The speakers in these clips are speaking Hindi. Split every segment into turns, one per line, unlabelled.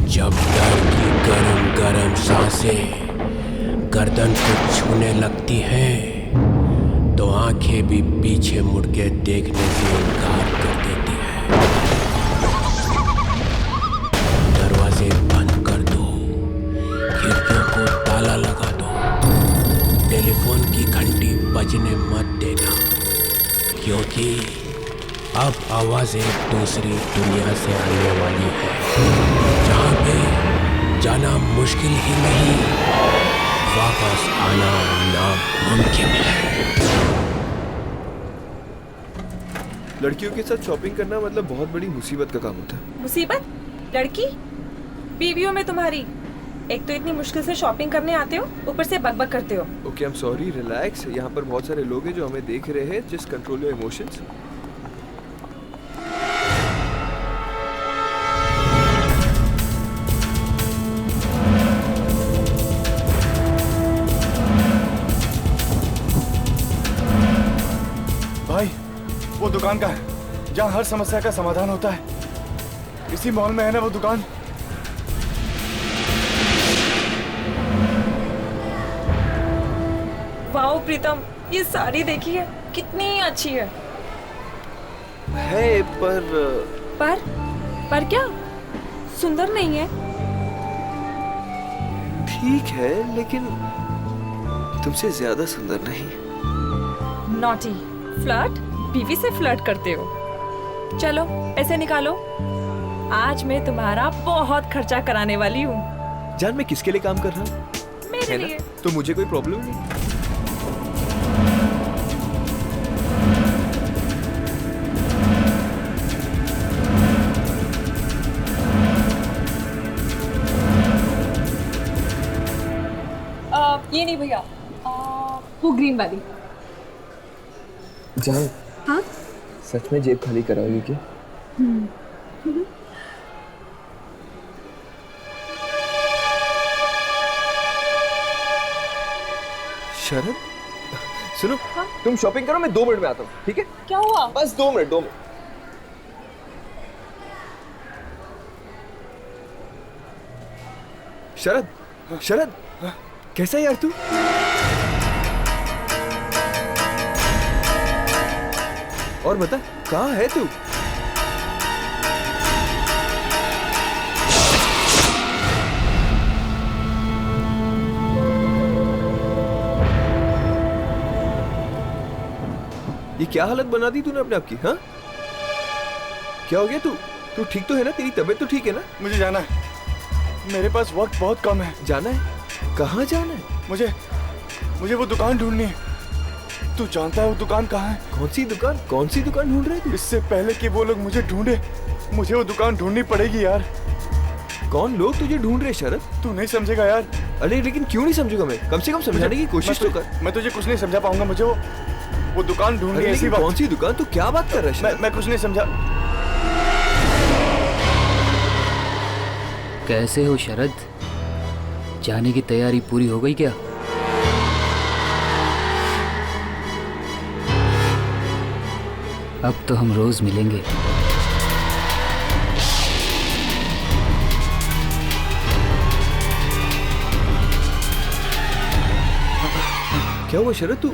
जब डर की गरम गरम सांसें गर्दन को छूने लगती हैं, तो आंखें भी पीछे मुड़ के देखने से इनकार कर देती है। दरवाजे बंद कर दो, खिड़कियों को ताला लगा दो, टेलीफोन की घंटी बजने मत देना, क्योंकि अब आवाज़ एक दूसरी दुनिया से आने वाली है, जहाँ पे जाना मुश्किल ही नहीं, वापस आना नामुमकिन है।
लड़कियों के साथ शॉपिंग करना मतलब बहुत बड़ी मुसीबत का काम होता है।
मुसीबत? लड़की? बीवियों में तुम्हारी। एक तो इतनी मुश्किल से शॉपिंग करने आते हो, ऊपर से बकबक करते हो।
Okay, I am sorry, relax. यहाँ पर बहुत सारे लोग हैं जो हमें देख रहे हैं। Just control your emotions.
भाई, वो दुकान का है जहाँ हर समस्या का समाधान होता है। इसी मॉल में है ना वो दुकान?
वाओ प्रीतम, ये साड़ी देखिए कितनी अच्छी है। पर क्या सुंदर नहीं है?
ठीक है, लेकिन तुमसे ज्यादा सुंदर नहीं।
Naughty, flirt? बीवी से फ्लर्ट करते हो? चलो पैसे निकालो, आज मैं तुम्हारा बहुत खर्चा कराने वाली हूँ।
जान, मैं किसके लिए काम कर रहा हूँ?
मेरे लिए।
तो मुझे कोई प्रॉब्लम नहीं।
ये नहीं भैया, वो ग्रीन वाली।
जान,
हाँ?
सच में जेब खाली कराओगी क्या? शरद, सुनो।
हाँ?
तुम शॉपिंग करो, मैं 2 मिनट में आता हूँ, ठीक है?
क्या हुआ?
बस 2 मिनट, 2 मिनट। शरद, शरद, कैसा है यार तू? और बता, कहाँ है तू? ये क्या हालत बना दी तूने अपने आप की? हाँ, क्या हो गया? तू ठीक तो है ना? तेरी तबीयत तो ठीक है ना?
मुझे जाना है, मेरे पास वक्त बहुत कम है।
जाना है? कहाँ जाना है?
मुझे वो दुकान ढूंढनी है। तू जानता है वो दुकान कहाँ है?
कौन सी दुकान? कौन सी दुकान ढूंढ रहे तू?
इससे पहले कि वो लोग मुझे ढूंढे, मुझे वो दुकान ढूंढनी पड़ेगी यार।
कौन लोग तुझे ढूंढ रहे शरद?
तू नहीं समझेगा यार।
अरे लेकिन क्यों नहीं समझूंगा मैं? कम से कम समझाने की कोशिश तो कर।
मैं तुझे कुछ नहीं समझा पाऊंगा। मुझे वो दुकान ढूंढनी है। ऐसी बात।
कौन सी दुकान? तू क्या बात कर रहा है?
मैं कुछ नहीं समझा।
कैसे हो शरद? जाने की तैयारी पूरी हो गई क्या? अब तो हम रोज मिलेंगे।
क्या हुआ शरद? तू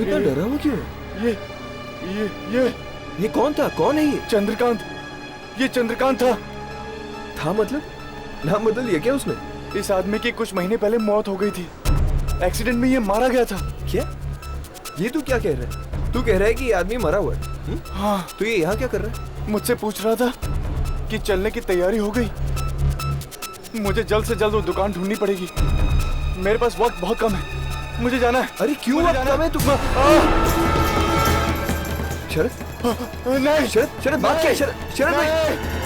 इतना डरा हुआ क्यों है? ये कौन था? कौन है ये?
चंद्रकांत। ये चंद्रकांत था
मतलब? नाम बदल लिया क्या उसने?
इस आदमी की कुछ महीने पहले मौत हो गई थी। एक्सीडेंट में ये मारा गया था।
क्या? ये तू क्या कह रहा है? तू कह रहा है कि ये आदमी मरा हुआ है?
हाँ।
तो ये यहाँ क्या कर रहा है?
मुझसे पूछ रहा था कि चलने की तैयारी हो गई। मुझे जल्द से जल्द वो दुकान ढूंढनी पड़ेगी। मेरे पास वक्त बहुत कम है, मुझे जाना है।
अरे क्यों वक्त कम है? तू शरद,
नहीं
शरद बात क्या है? शरद नहीं।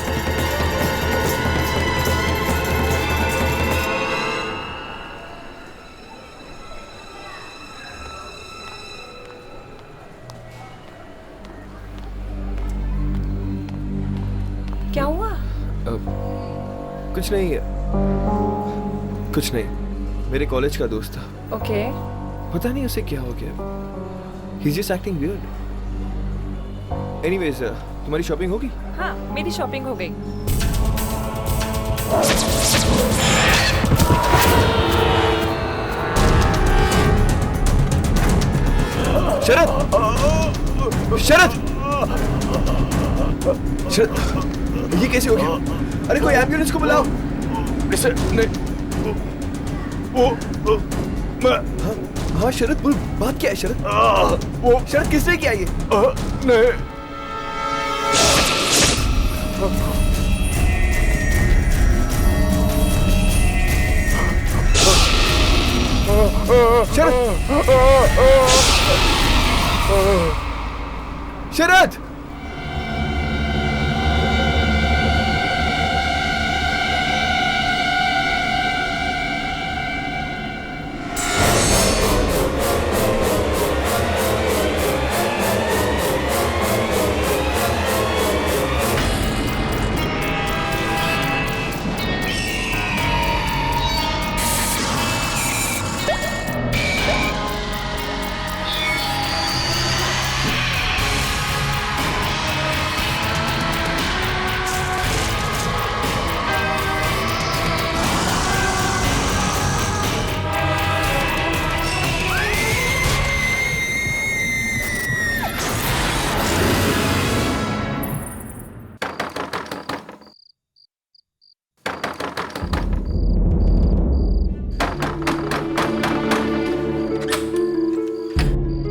क्या हुआ?
कुछ नहीं, मेरे कॉलेज का दोस्त था।
ओके।
पता नहीं उसे क्या हो गया। He's just acting weird. Anyways, तुम्हारी शॉपिंग होगी?
हाँ, मेरी शॉपिंग हो गई।
शरद! शरद! शरद! ये कैसे हो गया? अरे कोई एम्बुलेंस को बुलाओ।
इसे नहीं, वो मैं
हाँ शरद, बोल बात क्या है शरद?
वो
शरद किसने किया ये?
नहीं।
शरद! शरद!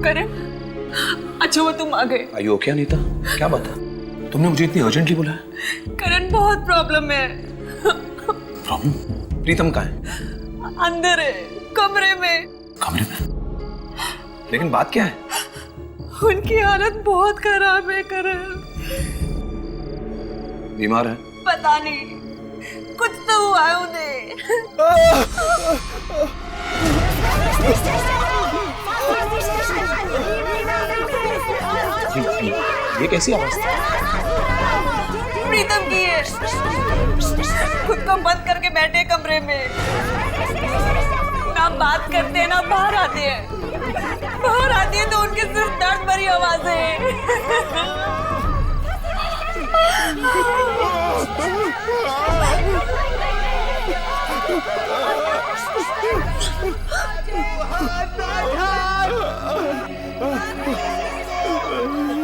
करण, अच्छा वो तुम आ गए।
Are you okay, Anita? क्या बात है? तुमने मुझे इतनी अर्जेंटली बुलाया?
करण बहुत प्रॉब्लम है।
प्रॉब्लम? प्रीतम कहाँ है?
अंदर है, कमरे में।
कमरे में? लेकिन बात क्या है?
उनकी हालत बहुत खराब है करण।
बीमार है?
पता नहीं, कुछ तो हुआ है उन्हें।
ये कैसी आवाज थी?
प्रीतम की है। खुद को बंद करके बैठे कमरे में, ना बात करते हैं ना बाहर आते हैं। बाहर आती है तो उनकी सिर्फ दर्द भरी आवाजें हैं।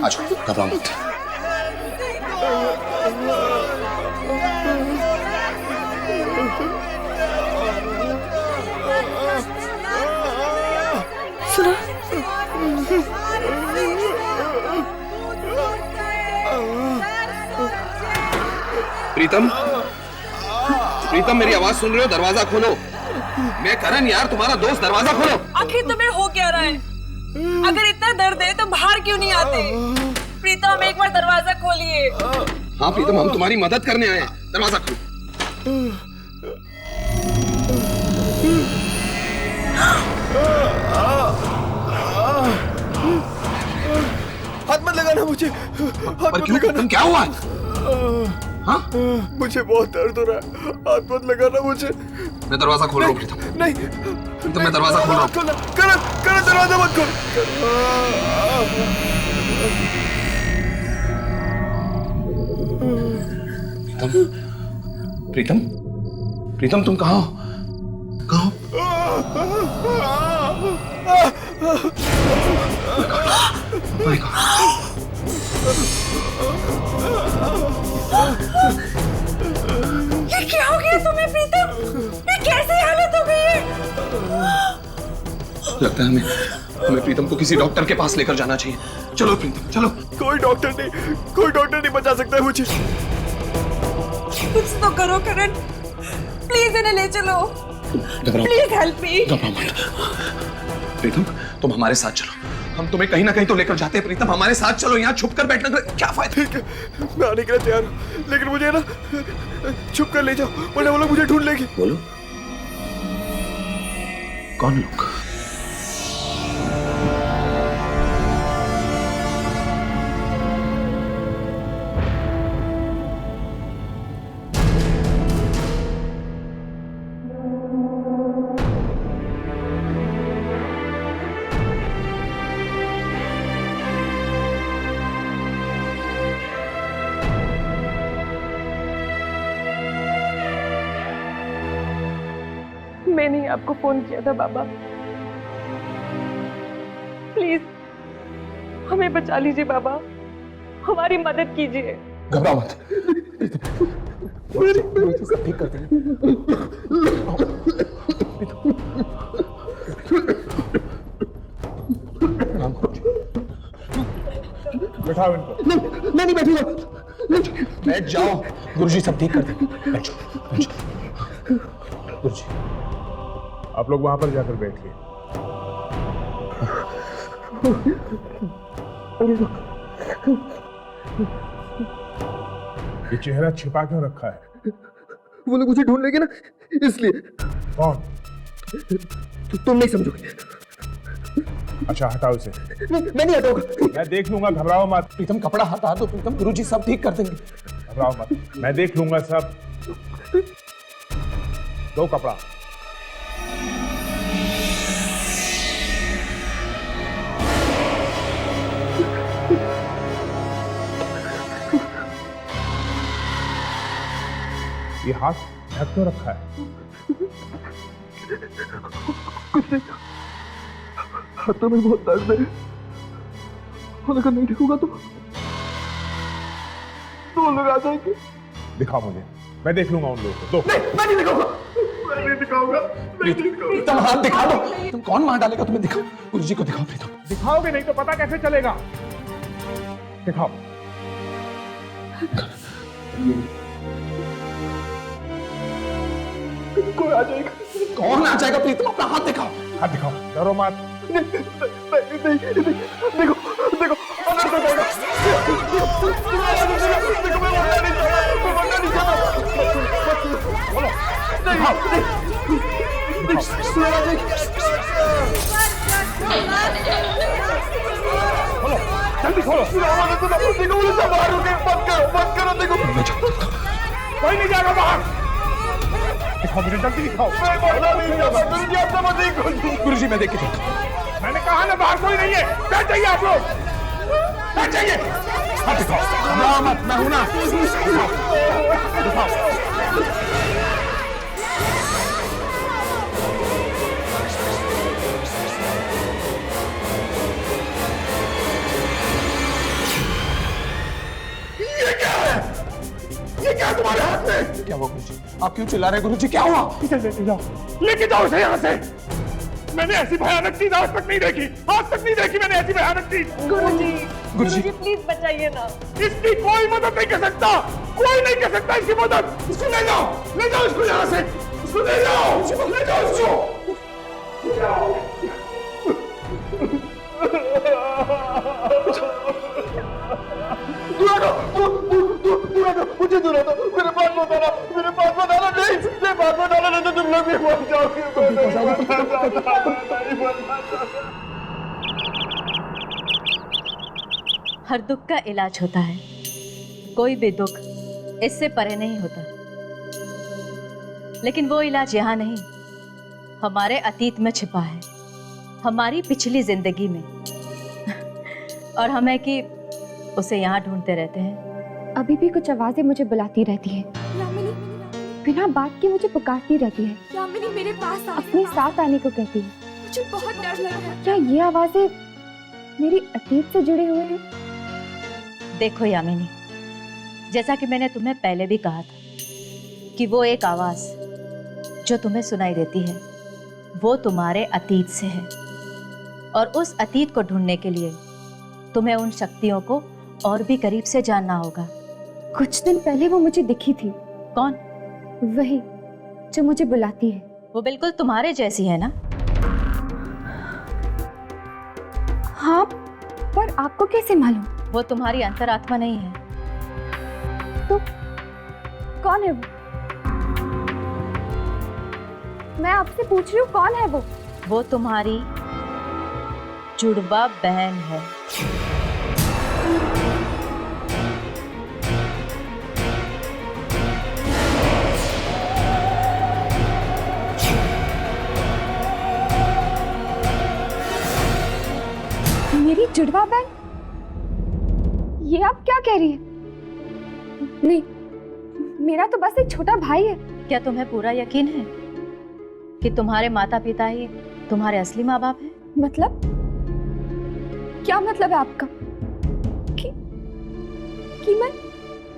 आज घबराओ मत।
सुना?
प्रीतम, प्रीतम मेरी आवाज सुन रहे हो? दरवाजा खोलो। मैं करण यार, तुम्हारा दोस्त, दरवाजा खोलो।
आखिर तुम्हें हो क्या रहा है? अगर इतना दर्द है तो बाहर क्यों नहीं आते? प्रीतम एक बार दरवाजा खोलिए।
हाँ प्रीतम, हम तुम्हारी मदद करने आए हैं, दरवाजा खोलो।
हाथ मत लगाना मुझे, हाथ
पर
मत
क्यों?
लगाना।
तुम क्या हुआ? हाँ?
मुझे बहुत दर्द हो रहा है, हाथ मत लगाना मुझे।
मैं दरवाजा खोल रहा हूँ प्रीतम।
नहीं,
प्रीतम मैं दरवाजा खोल रहा हूँ।
करण, करण दरवाजा मत खोल।
प्रीतम, प्रीतम, प्रीतम तुम कहाँ हो? कहाँ हो? My God.
ये क्या हो गया तुम्हें प्रीतम? ये कैसी हालत हो गई है?
लगता है हमें प्रीतम को किसी डॉक्टर के पास लेकर जाना चाहिए। चलो प्रीतम, चलो।
कोई डॉक्टर नहीं बचा सकता है मुझे।
कुछ तो करो करण, प्लीज इन्हें ले चलो। Please help me.
घबराओ मत। प्रीतम तुम हमारे साथ चलो, हम तुम्हें कहीं ना कहीं तो लेकर जाते हैं। प्रीतम हमारे साथ चलो, यहाँ छुप कर बैठने का क्या फायदा?
ठीक है, मैं आने के लिए तैयार हूँ, लेकिन मुझे ना छुप कर ले जाओ, वरना वो लोग मुझे ढूंढ लेंगे।
बोलो, कौन लोग?
मैंने आपको फोन किया था बाबा, प्लीज हमें बचा लीजिए बाबा, हमारी मदद कीजिए।
घबराओ मत, सब ठीक कर देंगे।
बैठाओ इनको।
मैं नहीं बैठूंगा।
बैठ जाओ।
गुरुजी सब ठीक कर देंगे, बैठो। गुरुजी
आप लोग वहां पर जाकर बैठिए। ये चेहरा छिपा क्यों रखा है?
वो लोग मुझे ढूंढ लेंगे ना, इसलिए।
कौन?
तुम नहीं समझोगे।
अच्छा हटाओ इसे।
मैं नहीं हटाऊंगा।
मैं देख लूंगा, घबराओ मत।
प्रीतम कपड़ा हटा दो प्रीतम, गुरुजी सब ठीक कर देंगे।
घबराओ मत, मैं देख लूंगा सब। दो कपड़ा। ये हाथ ढक क्यों रखा है?
हाथों में बहुत दर्द है, और अगर नहीं ढकूंगा तो लोग आ जाएंगे।
दिखाओ मुझे, मैं देख लूंगा उन लोगों को। दो।
नहीं, मैं नहीं दिखाऊंगा। प्रीतम हाथ दिखा दो। तुम कौन मार डालेगा, तुम्हें दिखाओ। गुरुजी को दिखाओ प्रीतम।
दिखाओगे नहीं तो पता कैसे चलेगा? दिखाओ।
कोई आ जाएगा। कौन आ जाएगा प्रीतम, अपना हाथ दिखाओ।
हाथ दिखाओ, डरो मत।
देखो देखो, अंदर से जाएगा। देखो मैं मरना नहीं चाहता, मैं मरना नहीं चाहता। बोलो, दिखाओ।
खोलो, जल्दी खोलो।
देखो मुझे सब बाहर रुके, बंद करो। देखो
कोई नहीं जाएगा बाहर। दिखाओ मुझे, जल्दी दिखाओ।
गुरुजी मैं देख के देखता हूं।
मैंने कहा ना बाहर कोई नहीं है। बैठ जाइए आप लोग, बैठ जाइए। हाथ दिखाओ, घबराओ मत, मैं हूं ना। दिखाओ।
ये क्या तुम्हारे हाथ में? क्या हुआ गुरुजी? आप क्यों चिल्ला रहे हैं गुरुजी? क्या हुआ?
इसे लेके जाओ, लेके जाओ इसे यहाँ से। मैंने ऐसी भयानक चीज आज तक नहीं देखी, आज तक नहीं देखी मैंने ऐसी भयानक चीज।
गुरुजी प्लीज बताइए ना।
इसकी कोई मदद नहीं कर सकता, कोई नहीं कर सकता इसकी मदद। इसको ले जाओ इसको यहाँ से। इसको ले जाओ इसको।
मुझे दूर हटो, मेरे पास मत आना, नहीं तो तुम लोग भी मर जाओगे।
हर दुख का इलाज होता है, कोई भी दुख इससे परे नहीं होता। लेकिन वो इलाज यहाँ नहीं, हमारे अतीत में छिपा है, हमारी पिछली जिंदगी में। और हमें कि उसे यहाँ ढूंढते रहते हैं।
अभी भी कुछ आवाजें मुझे बुलाती रहती हैं।
यामिनी,
बिना बात के मुझे पुकारती रहती है।
यामिनी मेरे पास आ।
अपने साथ आने को कहती है।
मुझे बहुत डर लग रहा है।
क्या ये आवाजें मेरी अतीत से जुड़े हुए हैं?
देखो यामिनी, जैसा कि मैंने तुम्हें पहले भी कहा था कि वो एक आवाज जो तुम्हें सुनाई देती है वो तुम्हारे अतीत से है, और उस अतीत को ढूंढने के लिए तुम्हें उन शक्तियों को और भी करीब से जानना होगा।
कुछ दिन पहले वो मुझे दिखी थी।
कौन?
वही जो मुझे बुलाती है।
वो बिल्कुल तुम्हारे जैसी है ना?
हाँ, पर आपको कैसे मालूम?
वो तुम्हारी अंतरात्मा नहीं है।
तो कौन है वो? मैं आपसे पूछ रही हूँ, कौन है वो?
वो तुम्हारी जुड़वा बहन है।
मेरी जुड़वा बहन? ये आप क्या कह रही हैं? नहीं, मेरा तो बस एक छोटा भाई है।
क्या तुम्हें पूरा यकीन है कि तुम्हारे माता पिता ही तुम्हारे असली माँ बाप हैं?
मतलब क्या मतलब है आपका कि मैं?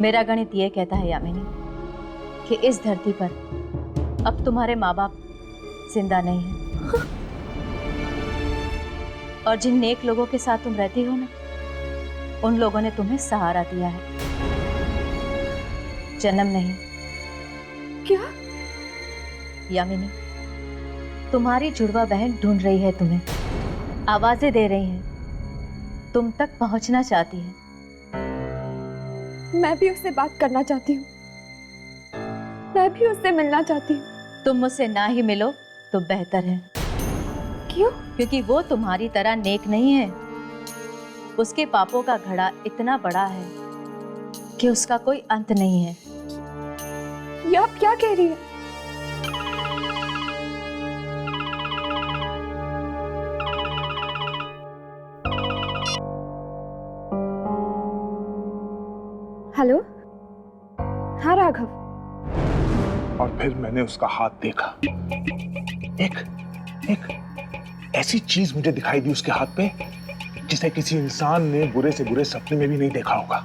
मेरा गणित ये कहता है यामिनी कि इस धरती पर अब तुम्हारे माँ बाप जिंदा नहीं हैं। और जिन नेक लोगों के साथ तुम रहती हो ना, उन लोगों ने तुम्हें सहारा दिया है, जन्म नहीं।
क्या?
यामिनी, तुम्हारी जुड़वा बहन ढूंढ रही है तुम्हें, आवाजें दे रही है, तुम तक पहुंचना चाहती है।
मैं भी उससे बात करना चाहती हूँ, मैं भी उससे मिलना चाहती हूँ।
तुम मुझसे ना ही मिलो तो बेहतर है।
क्यों?
क्योंकि वो तुम्हारी तरह नेक नहीं है। उसके पापों का घड़ा इतना बड़ा है कि उसका कोई अंत नहीं है।
ये आप क्या कह रही है? हेलो? हाँ राघव।
और फिर मैंने उसका हाथ देखा। एक ऐसी चीज मुझे दिखाई दी उसके हाथ पे जिसे किसी इंसान ने बुरे से बुरे सपने में भी नहीं देखा होगा।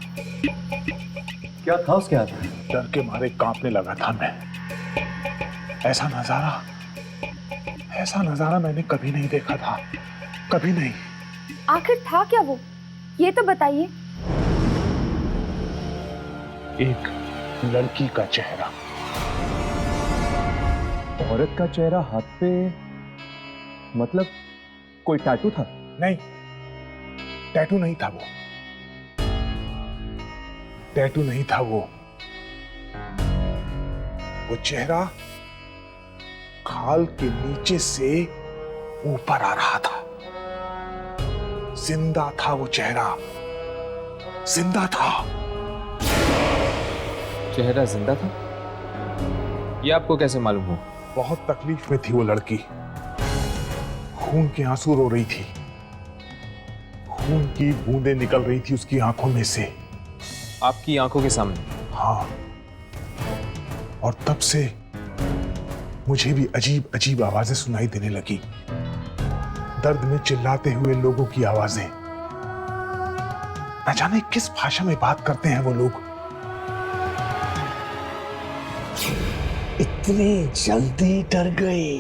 क्या था उसके हाथ में?
डर के मारे कांपने लगा था मैं। ऐसा नजारा मैंने कभी नहीं देखा था, कभी नहीं।
आखिर था क्या वो? ये तो बताइए।
एक लड़की का चेहरा।
औरत का चेहरा हाथ पे, मतलब कोई टैटू था?
नहीं, टैटू नहीं था वो। टैटू नहीं था वो चेहरा खाल के नीचे से ऊपर आ रहा था। जिंदा था वो चेहरा, जिंदा था।
चेहरा जिंदा था? ये आपको कैसे मालूम हो?
बहुत तकलीफ में थी वो लड़की, खून के आंसू रो रही थी, खून की बूंदें निकल रही थी उसकी आंखों में से।
आपकी आंखों के सामने?
हाँ, और तब से मुझे भी अजीब अजीब आवाजें सुनाई देने लगी, दर्द में चिल्लाते हुए लोगों की आवाजें। न जाने किस भाषा में बात करते हैं वो लोग।
इतनी जल्दी डर गए?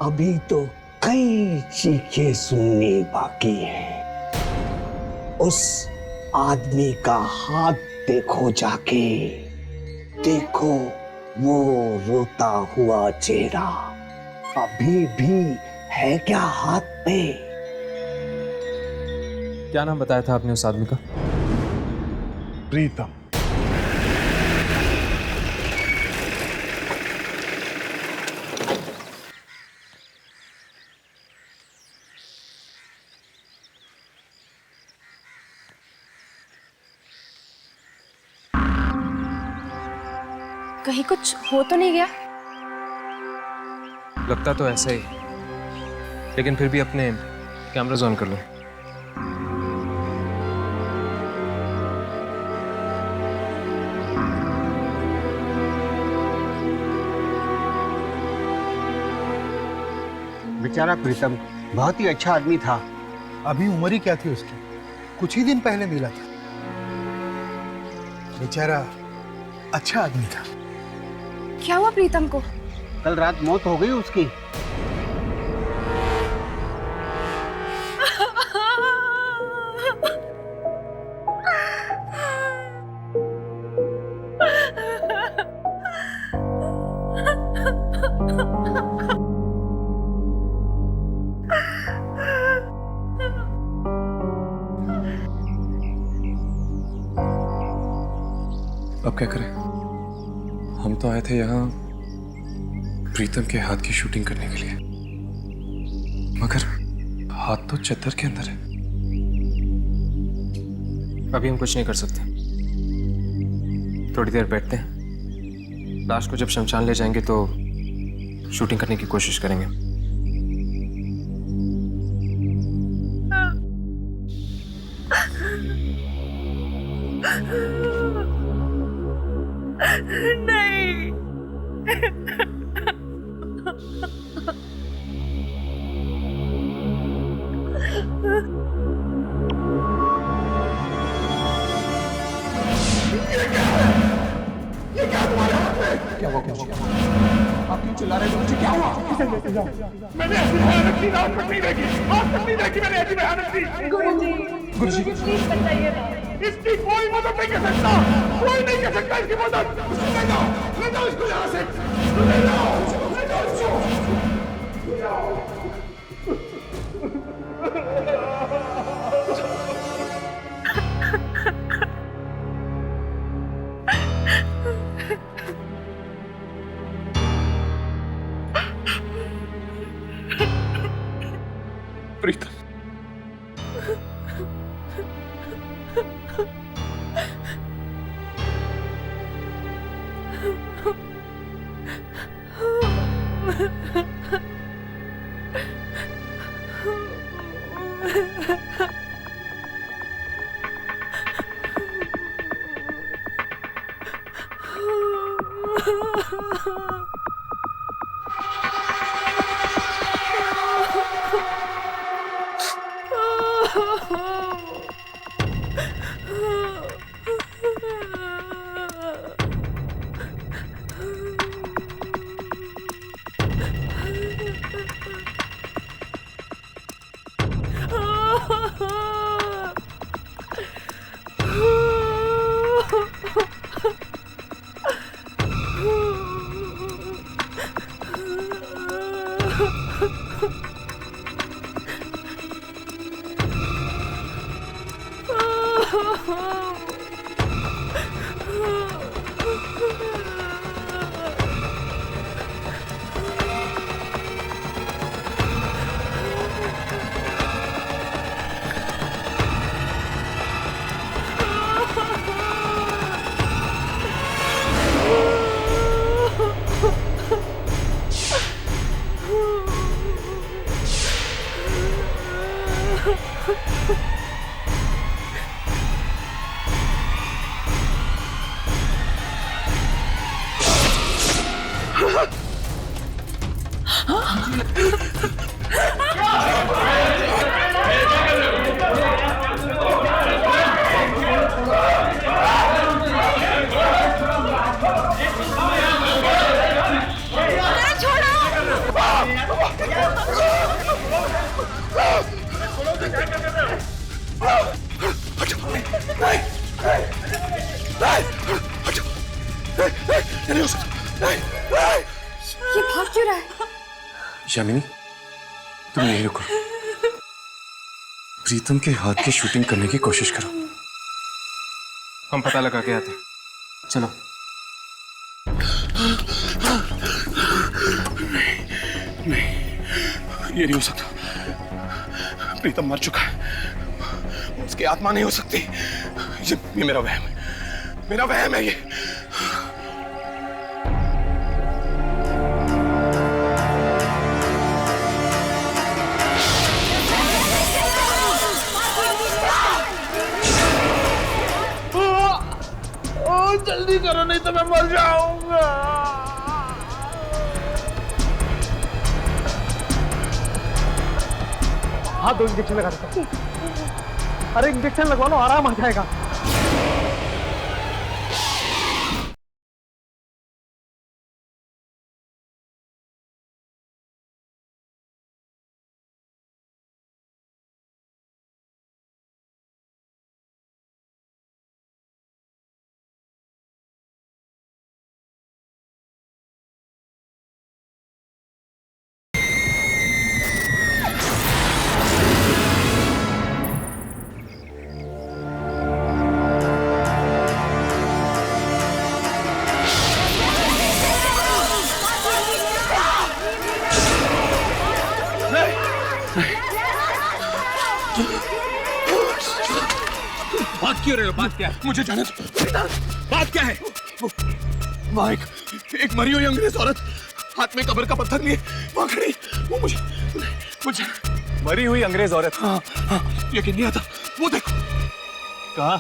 अभी तो कई चीखें सुननी बाकी है। उस आदमी का हाथ देखो जाके, देखो वो रोता हुआ चेहरा अभी भी है क्या हाथ पे?
क्या नाम बताया था आपने उस आदमी का?
प्रीतम।
कहीं कुछ हो तो नहीं गया?
लगता तो ऐसा ही, लेकिन फिर भी अपने कैमरास ऑन कर लो।
बेचारा प्रीतम बहुत ही अच्छा आदमी था।
अभी उम्र ही क्या थी उसकी, कुछ ही दिन पहले मिला था। बेचारा अच्छा आदमी था।
क्या हुआ प्रीतम को?
कल रात मौत हो गई उसकी।
अब क्या करें? हम तो आए थे यहाँ प्रीतम के हाथ की शूटिंग करने के लिए, मगर हाथ तो चद्दर के अंदर है। अभी हम कुछ नहीं कर सकते, थोड़ी देर बैठते हैं। लाश को जब शमशान ले जाएंगे तो शूटिंग करने की कोशिश करेंगे।
नहीं।
क्या हुआ गुरुजी? आप क्यों चिल्ला रहे हो गुरुजी? क्या हुआ? किसे लेके जाओ? मैंने ऐसी भयानक चीज आज तक नहीं देखी। आज तक नहीं देखी मैंने ऐसी भयानक चीज। गुरुजी प्लीज बताइए ना। इसकी कोई मदद नहीं कर सकता। कोई नहीं कर सकता इसकी मदद। ले जाओ इसको यहाँ से। ले जाओ इसको।
प्रीतम,
ये भाग क्यों रहा है?
यामिनी, तुम यहीं रुको। प्रीतम के हाथ की शूटिंग करने की कोशिश करो। हम पता लगा के आते हैं। चलो।
नहीं, ये नहीं हो सकता। प्रीतम मर चुका है। उसकी आत्मा नहीं हो सकती। ये मेरा वहम है। मेरा वहम है ये।
जल्दी करो नहीं तो मैं मर जाऊंगा।
हाँ 2 इंजेक्शन लगा देता हूँ। अरे इंजेक्शन लगवा लो, आराम आ जाएगा।
बात क्यों रहे हो? बात क्या है? मुझे जाने दो। बात क्या है? वहाँ एक मरी हुई अंग्रेज औरत हाथ में कब्र का पत्थर लिए वहाँ खड़ी। वो मुझे
मरी हुई अंग्रेज औरत?
हाँ हाँ, यकीन नहीं आता। वो देखो।
कहाँ?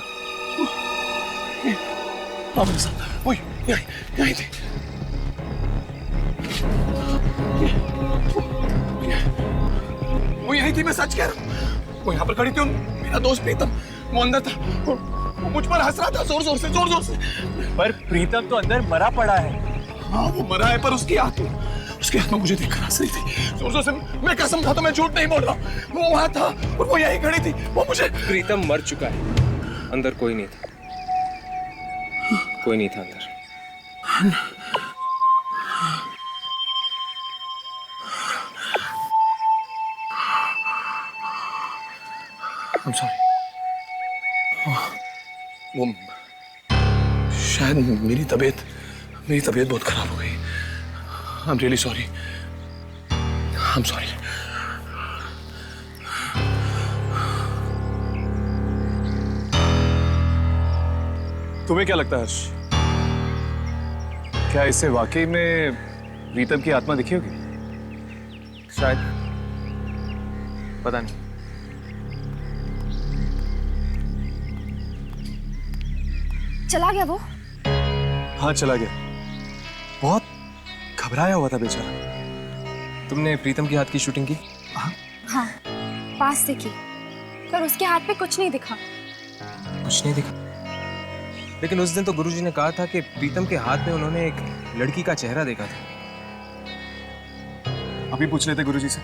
हाँ मेरे साथ। वो यहीं थी। वो यहीं थी, मैं सच कह रहा हूँ। वो यहाँ पर खड़ी थी। मेरा दोस्त प्रीतम वो अंदर था। वो मुझ पर हंस रहा था जोर जोर से।
पर प्रीतम तो अंदर मरा पड़ा है।
हाँ वो मरा है, पर उसकी आंख में मुझे देखकर हंस रही थी जोर जोर से। मैं कसम खाता, मैं झूठ नहीं बोल रहा। वो वहां था और वो यहीं खड़ी थी। वो मुझे
प्रीतम मर चुका है, अंदर कोई नहीं था, कोई नहीं था अंदर।
I'm sorry। वो शायद मेरी तबीयत बहुत खराब हो गई। I'm really sorry। I'm sorry। तुम्हें क्या लगता है हर्ष, क्या इसे वाकई में प्रीतम की आत्मा दिखी होगी?
शायद, पता नहीं।
चला गया वो?
हाँ चला गया, बहुत घबराया हुआ था बेचारा। तुमने प्रीतम की हाथ की शूटिंग की?
हाँ, पास से की, पर उसके हाथ पे कुछ नहीं दिखा।
कुछ नहीं दिखा? लेकिन उस दिन तो गुरुजी ने कहा था कि प्रीतम के हाथ में उन्होंने एक लड़की का चेहरा देखा था।
अभी पूछ लेते गुरुजी से।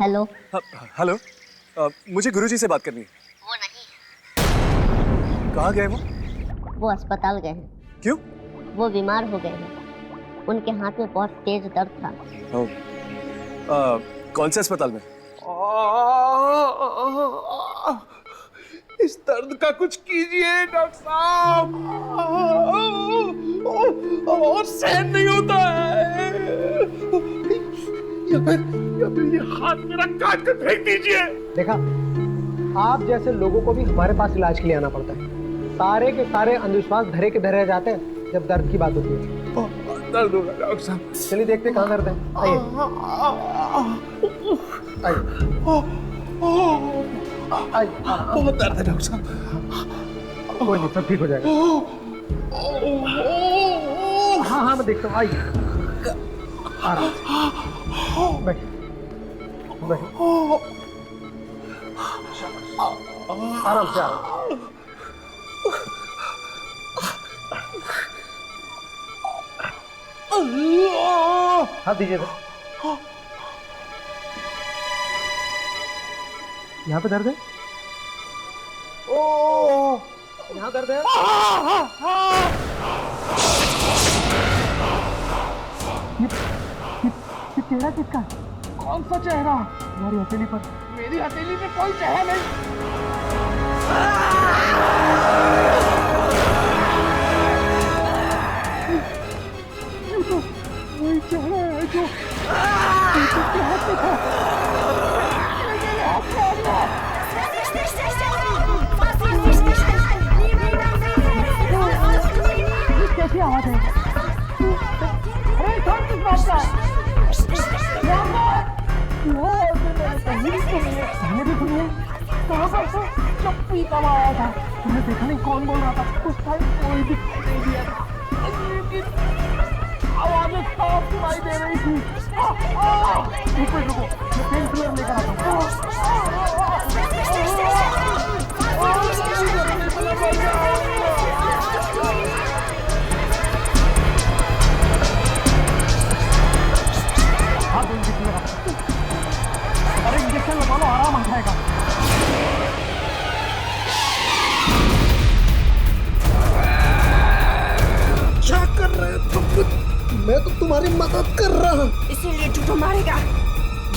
हेलो।
हेलो, मुझे गुरुजी से बात करनी है।
वो नहीं।
कहाँ गए वो?
वो अस्पताल गए हैं।
क्यों?
वो बीमार हो गए हैं। उनके हाथ में बहुत तेज दर्द था।
कौन से अस्पताल में?
इस दर्द का कुछ कीजिए डॉक्टर साहब, और सहन नहीं होता है। या फिर ये हाथ मेरा काट कर फेंक दीजिए।
देखा, आप जैसे लोगों को भी हमारे पास इलाज के लिए आना पड़ता है। सारे के सारे अंधविश्वास धरे के धरे जाते हैं जब दर्द की बात होती है।
दर्द होगा डॉक्टर साहब।
चलिए देखते कहाँ दर्द है। आइए आइए।
बहुत दर्द है डॉक्टर साहब।
कोई नहीं, सब ठीक हो जाएगा। हाँ हाँ मैं देखता हूँ। आइए, आराम से बैठिए, आराम से। हाथ दीजिए। यहाँ पे दर्द है? ओ, यहाँ दर्द है? ये चेहरा किसका? कौन सा चेहरा? मेरी हथेली पर। मेरी हथेली में कोई चेहरा नहीं। वही चेहरा है जो के हाथ में था। कैसी आवाज है? अरे कौन किस बात का? मैंने भी सुनी है। कहाँ पर से चप्पी का आया था? तुमने देखा नहीं कौन बोल रहा था? उस टाइम कोई दिखाई नहीं दिया था। आवाजें साफ सुनाई दे रही थी। रुको, मैं पेन किलर लेकर आता हूँ। अरे इंजेक्शन लगा लो, आराम आ जाएगा। क्या कर रहे हो तुम? मैं तो तुम्हारी मदद कर रहा हूँ।
इसीलिए झूठो मारेगा।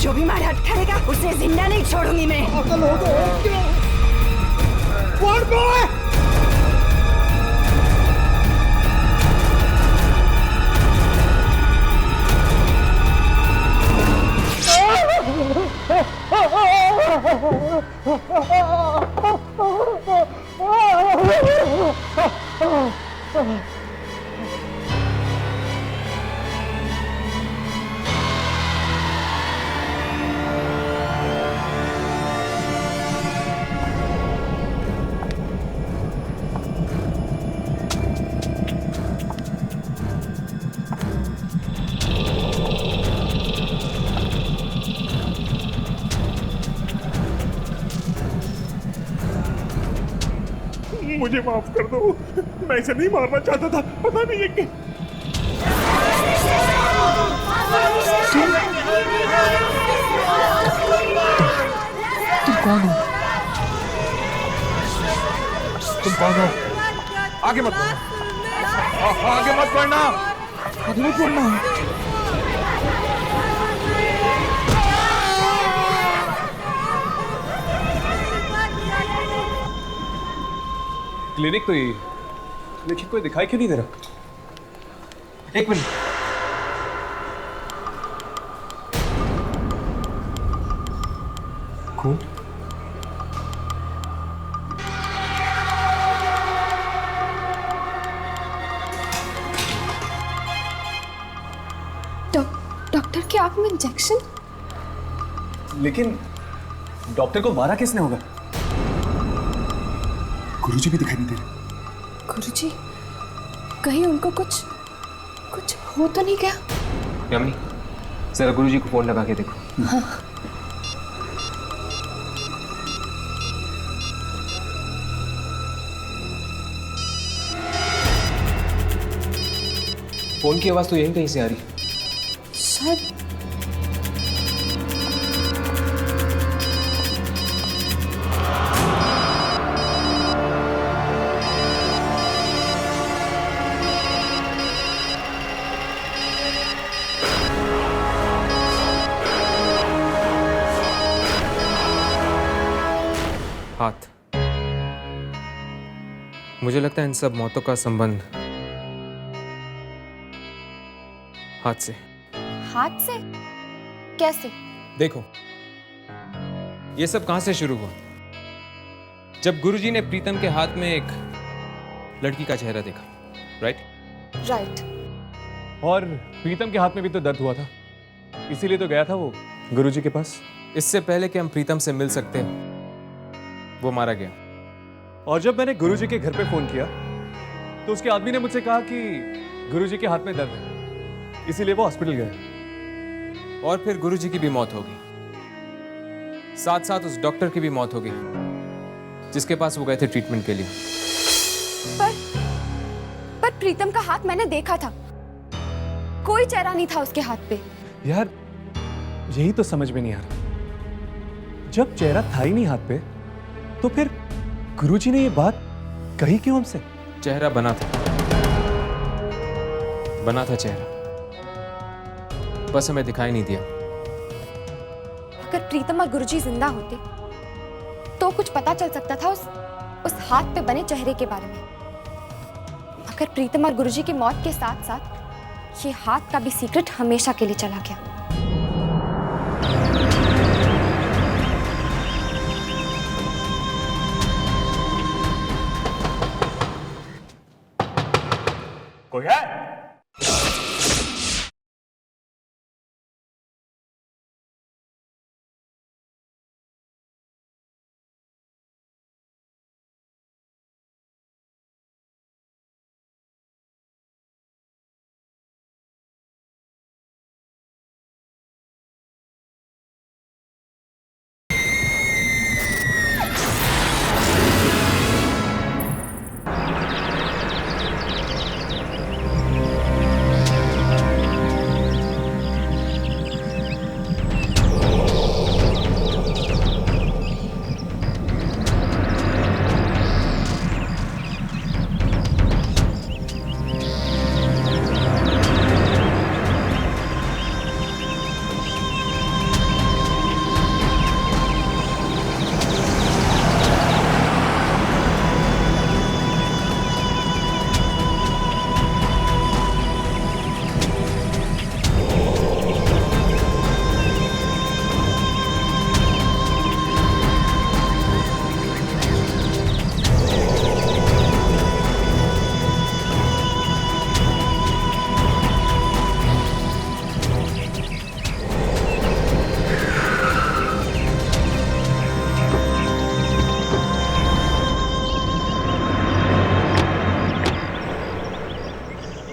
जो भी मारे हाथ करेगा उसे जिंदा नहीं छोड़ूंगी मैं।
पागल हो गए क्या? कौन बॉय?
मुझे माफ कर दो, मैं इसे नहीं मारना चाहता था, पता नहीं है कि
तुम कौन हो? तुम कौन हो?
आगे मत बढ़ना, आगे मत बढ़ना,
आगे मत बढ़ना। क्लिनिक तो यही है, लेकिन कोई दिखाई क्यों नहीं दे रहा? एक मिनट। खून?
डॉक्टर की आंख में इंजेक्शन?
लेकिन डॉक्टर को मारा किसने होगा? गुरुजी भी दिखाई नहीं दे रहे।
गुरुजी, कहीं उनको कुछ हो तो नहीं गया?
यामिनी, जरा गुरुजी को फोन लगा के देखो।
हाँ।
फोन की आवाज तो यहीं कहीं से आ रही।
शायद
हाथ। मुझे लगता है इन सब मौतों का संबंध हाथ से।
हाथ से? कैसे?
देखो, ये सब कहां से शुरू हुआ? जब गुरुजी ने प्रीतम के हाथ में एक लड़की का चेहरा देखा, राइट? और प्रीतम के हाथ में भी तो दर्द हुआ था, इसीलिए तो गया था वो गुरुजी के पास। इससे पहले कि हम प्रीतम से मिल सकते हैं, वो मारा गया। और जब मैंने गुरुजी के घर पे फोन किया तो उसके आदमी ने मुझसे कहा कि गुरुजी के हाथ में दर्द है, इसीलिए वो हॉस्पिटल गए। और फिर गुरुजी की भी मौत हो गई, साथ साथ उस डॉक्टर की भी मौत हो गई जिसके पास वो गए थे ट्रीटमेंट के लिए।
पर प्रीतम का हाथ मैंने देखा था, कोई चेहरा नहीं था उसके हाथ पे।
यार, यही तो समझ में नहीं आ रहा। जब चेहरा था ही नहीं हाथ पे, तो फिर गुरुजी ने ये बात कही क्यों हमसे? चेहरा बना था चेहरा, बस हमें दिखाई नहीं दिया।
अगर प्रीतम और गुरुजी जिंदा होते तो कुछ पता चल सकता था उस हाथ पे बने चेहरे के बारे में। अगर प्रीतम और गुरुजी की मौत के साथ साथ ये हाथ का भी सीक्रेट हमेशा के लिए चला गया।
कोई है?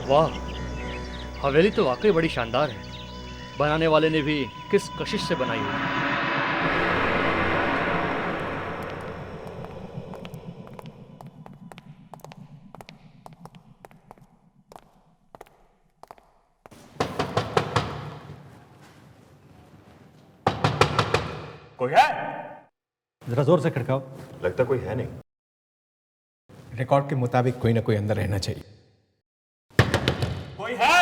वाह, हवेली तो वाकई बड़ी शानदार है। बनाने वाले ने भी किस कशिश से बनाई होगी।
कोई है?
जरा जोर से खड़काओ।
लगता कोई है नहीं।
रिकॉर्ड के मुताबिक कोई ना कोई अंदर रहना चाहिए।
कोई है?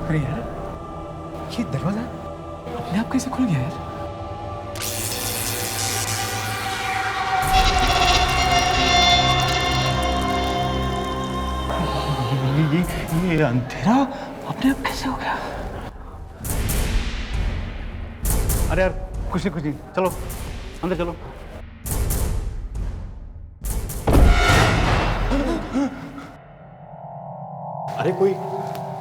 अरे यार, ये दरवाजा अपने आप कैसे खुल गया यार?
ये अंधेरा अपने आप कैसे हो गया?
अरे यार कुछ नहीं, चलो अंदर चलो।
अरे कोई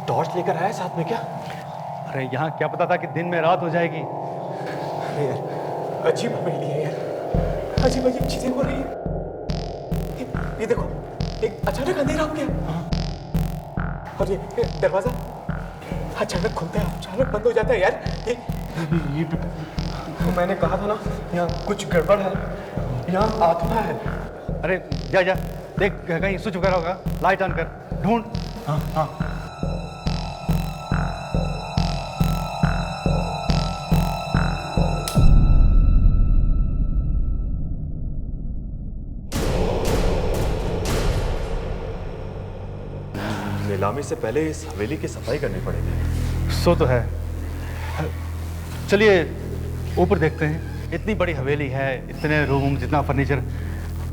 टॉर्च लेकर आया साथ में क्या?
अरे यहाँ क्या पता था कि दिन में रात हो जाएगी।
अरे यार अजीब हवेली है यार, अजीब अजीब चीजें हो रही है। ये देखो, एक अचानक अंधेरा हो गया और ये दरवाजा अचानक खुलता है, अचानक बंद हो जाता है यार। ये तो मैंने कहा था ना, यहाँ कुछ गड़बड़ है, यहाँ आत्मा है।
अरे जा देख कहीं स्विच वगैरह होगा, लाइट ऑन कर, ढूंढ। हाँ।
नीलामी से पहले इस हवेली की सफाई करनी पड़ेगी।
सो तो है। चलिए ऊपर देखते हैं। इतनी बड़ी हवेली है, इतने रूम, जितना फर्नीचर,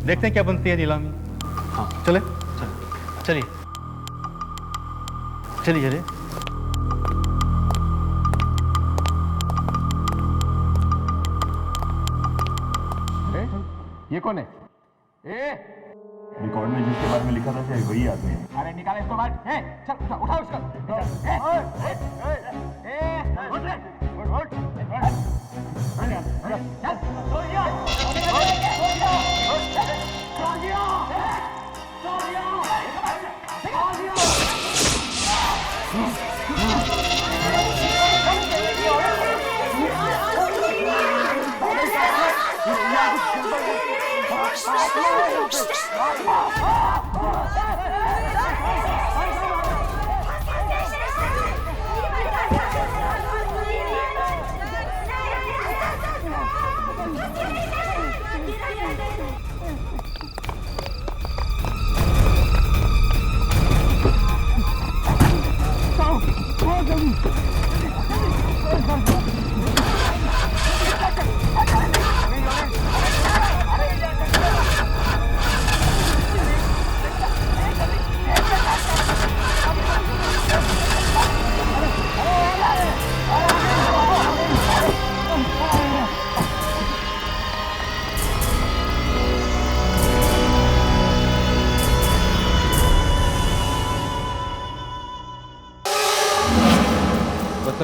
देखते हैं क्या बनती है नीलामी। हाँ चले चलिए।
ये कौन है? रिकॉर्ड में जिसके बारे में लिखा था शायद वही आदमी है।
अरे निकाल इसको बाहर। चल उठाओ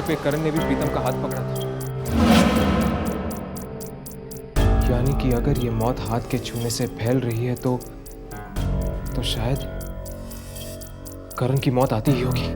पे करण ने भी प्रीतम का हाथ पकड़ा था। यानी कि अगर ये मौत हाथ के छूने से फैल रही है तो शायद करण की मौत आती ही होगी।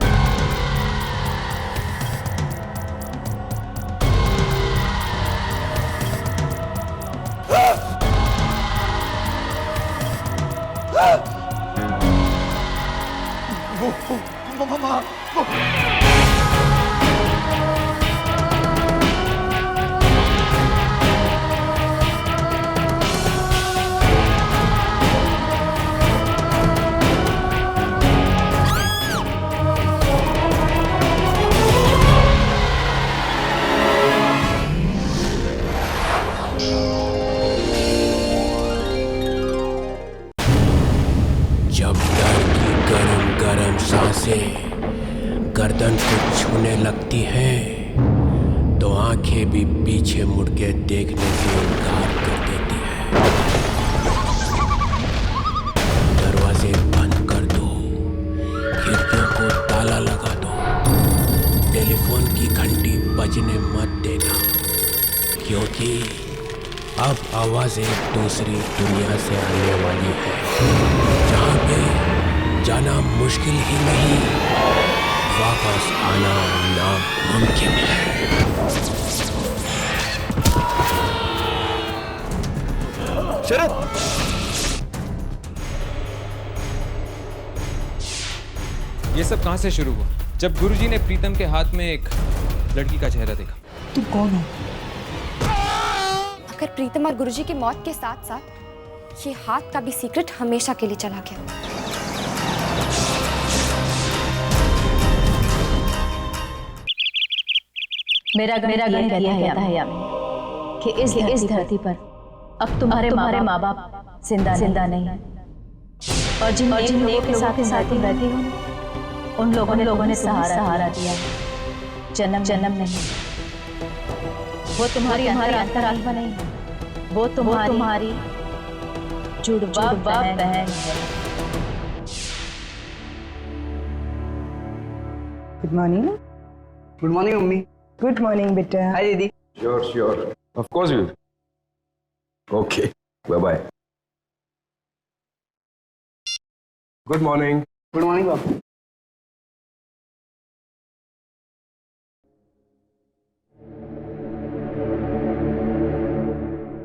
गर्दन को छूने लगती है तो आंखें भी पीछे मुड़ के देखने से इनकार कर देती है। दरवाजे बंद कर दो, खिड़कियों को ताला लगा दो, टेलीफोन की घंटी बजने मत देना, क्योंकि अब आवाजें दूसरी दुनिया से आने वाली है, जहाँ पे जाना मुश्किल ही नहीं, वापस आना नामुमकिन है।
शरद,
ये सब कहाँ से शुरू हुआ? जब गुरुजी ने प्रीतम के हाथ में एक लड़की का चेहरा देखा।
तुम कौन हो?
अगर प्रीतम और गुरुजी की मौत के साथ साथ ये हाथ का भी सीक्रेट हमेशा के लिए चला गया।
मेरा गण किया है यामिनी कि इस धरती पर अब तुम्हारे माँ बाप जिंदा नहीं है, और जिन लोगों के साथ रहती हूँ उन लोगों ने सहारा दिया है। जन्म नहीं, वो तुम्हारी अंतरात्मा नहीं है, वो तुम्हारी जुड़वा बहन है।
Good morning.
Good morning mummy.
Good morning बेटा।
हाय दीदी।
Sure. Of course you will. Okay. Bye-bye. Good morning.
Good morning बाबू।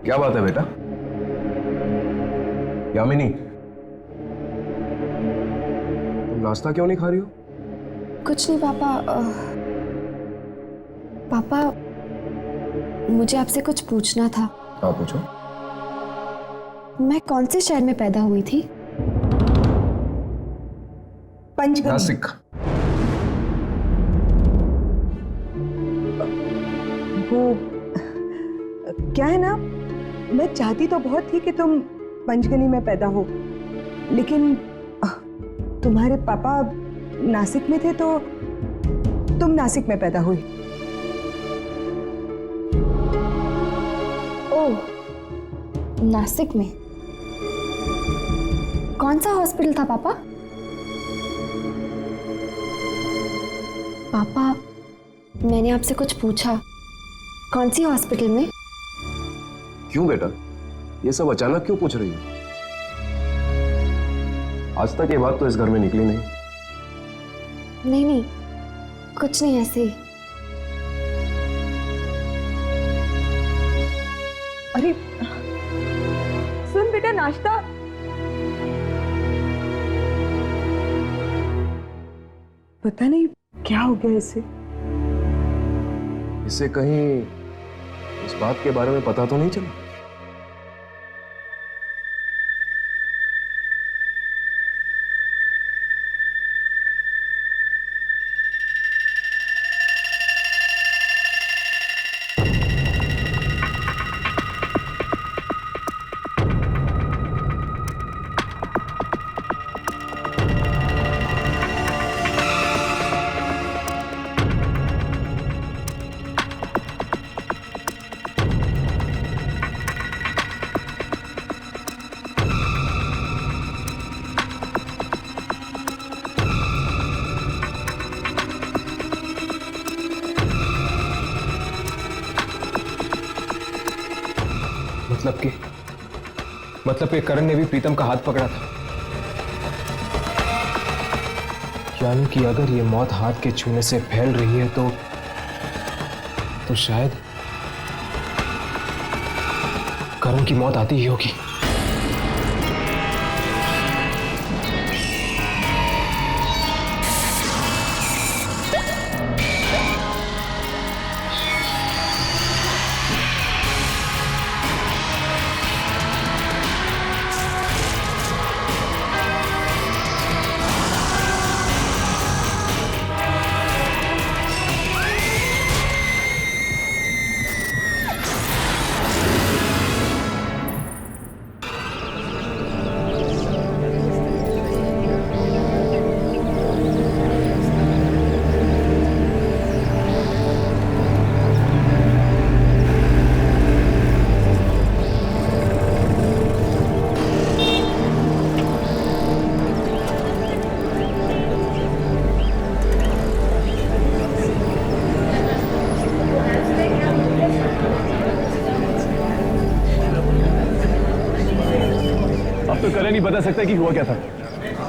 क्या बात है बेटा? यामिनी, तुम नाश्ता क्यों नहीं खा रही हो?
कुछ नहीं पापा। पापा, मुझे आपसे कुछ पूछना था।
हाँ पूछो।
मैं कौन से शहर में पैदा हुई थी?
पंचगनी।
नासिक।
वो क्या है ना, मैं चाहती तो बहुत थी कि तुम पंचगनी में पैदा हो, लेकिन तुम्हारे पापा नासिक में थे तो तुम नासिक में पैदा हुई।
ओह, नासिक में? कौन सा हॉस्पिटल था पापा? पापा, मैंने आपसे कुछ पूछा, कौन सी हॉस्पिटल में?
क्यों बेटा, ये सब अचानक क्यों पूछ रही हो? आज तक ये बात तो इस घर में निकली नहीं।
नहीं, कुछ नहीं, ऐसे ही।
अरे सुन बेटा, नाश्ता। पता नहीं क्या हो गया इसे।
इससे कहीं इस बात के बारे में पता तो नहीं चला?
मतलब कि करण ने भी प्रीतम का हाथ पकड़ा था। यानी कि अगर ये मौत हाथ के छूने से फैल रही है तो शायद करण की मौत आती ही होगी।
करण ही बता सकता है कि हुआ क्या था।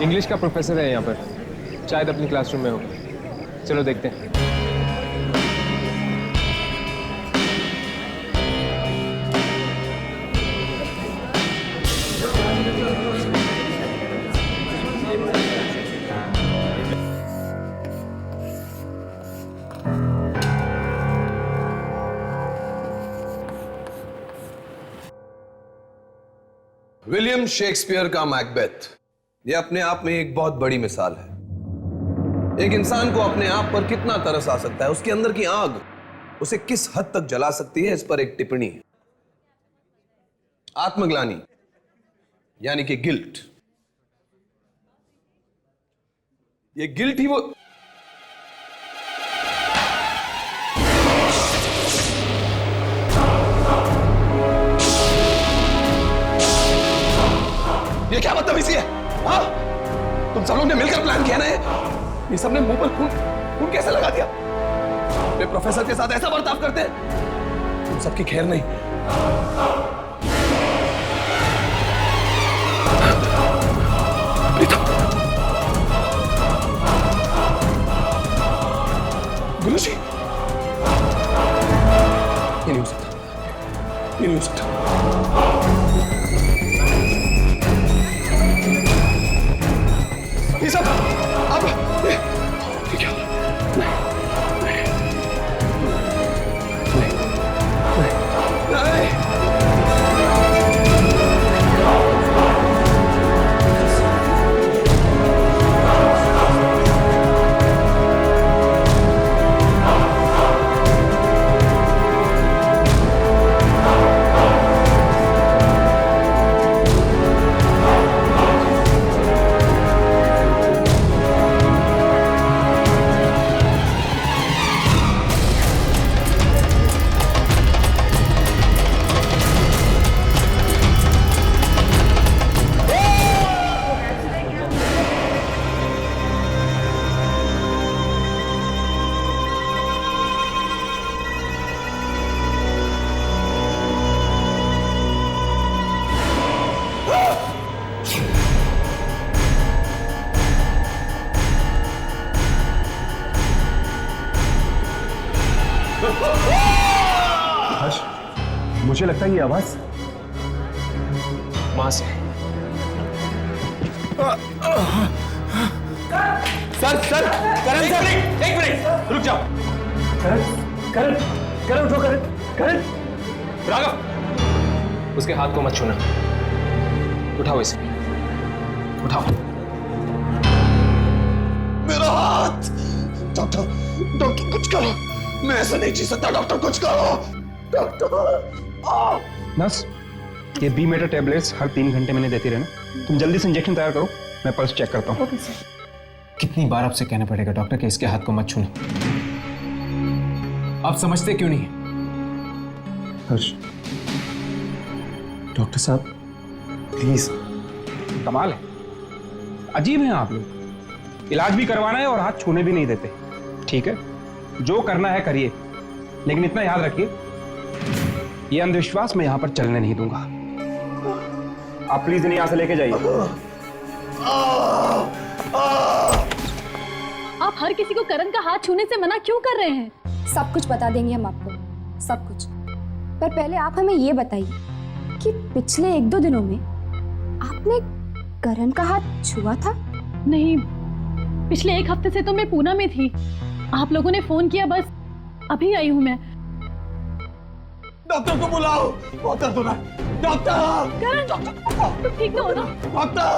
इंग्लिश का प्रोफेसर है यहाँ पर, शायद अपनी क्लासरूम में हो। चलो देखते हैं।
विलियम शेक्सपियर का मैकबेथ यह अपने आप में एक बहुत बड़ी मिसाल है। एक इंसान को अपने आप पर कितना तरस आ सकता है, उसके अंदर की आग उसे किस हद तक जला सकती है, इस पर एक टिप्पणी है। आत्मग्लानि यानी कि गिल्ट, ये गिल्ट ही वो ये क्या बदतमीजी है? हाँ? तुम सब लोग ने मिलकर प्लान किया ना ये सबने मुंह पर खून कैसे लगा दिया? अपने प्रोफेसर के साथ ऐसा बर्ताव करते हैं? तुम सबकी खैर नहीं। गुरुजी, ये नहीं हो सकता, ये नहीं हो सकता। ये सब अब ये क्या?
मुझे लगता है ये आवाज
मां से।
सर करण सर, एक मिनट रुक जाओ। करण उठो, करण
राघव, उसके हाथ को मत छूना। उठाओ इसे, उठाओ।
मेरा हाथ! डॉक्टर कुछ करो, मैं ऐसा नहीं जी सकता। डॉक्टर कुछ करो, डॉक्टर।
नर्स, ये बी मेटा टैबलेट्स हर 3 घंटे में देती रहना। तुम जल्दी से इंजेक्शन तैयार करो, मैं पल्स चेक करता हूँ।
कितनी बार आपसे कहना पड़ेगा डॉक्टर कि इसके हाथ को मत छूना? आप समझते क्यों नहीं?
हर्ष,
डॉक्टर साहब प्लीज।
कमाल है, अजीब हैं आप लोग। इलाज भी करवाना है और हाथ छूने भी नहीं देते। ठीक है, जो करना है करिए, लेकिन इतना याद रखिए, ये अंधविश्वास मैं यहां पर चलने नहीं दूंगा। आप प्लीज इन्हें यहां से लेके जाइए।
आप हर किसी को करण का हाथ छूने से मना क्यों कर रहे हैं?
सब कुछ बता देंगे हम आपको, सब कुछ। पर पहले आप हमें ये बताइए कि पिछले 1-2 दिनों में आपने करण का हाथ छुआ था?
नहीं, पिछले 1 हफ्ते से तो मैं पूना में थी। आप लोगों ने फोन किया, बस अभी आई हूं मैं।
डॉक्टर को बुलाओ, बहुत दर्द हो रहा है। डॉक्टर!
करण, तुम ठीक तो हो ना?
डॉक्टर!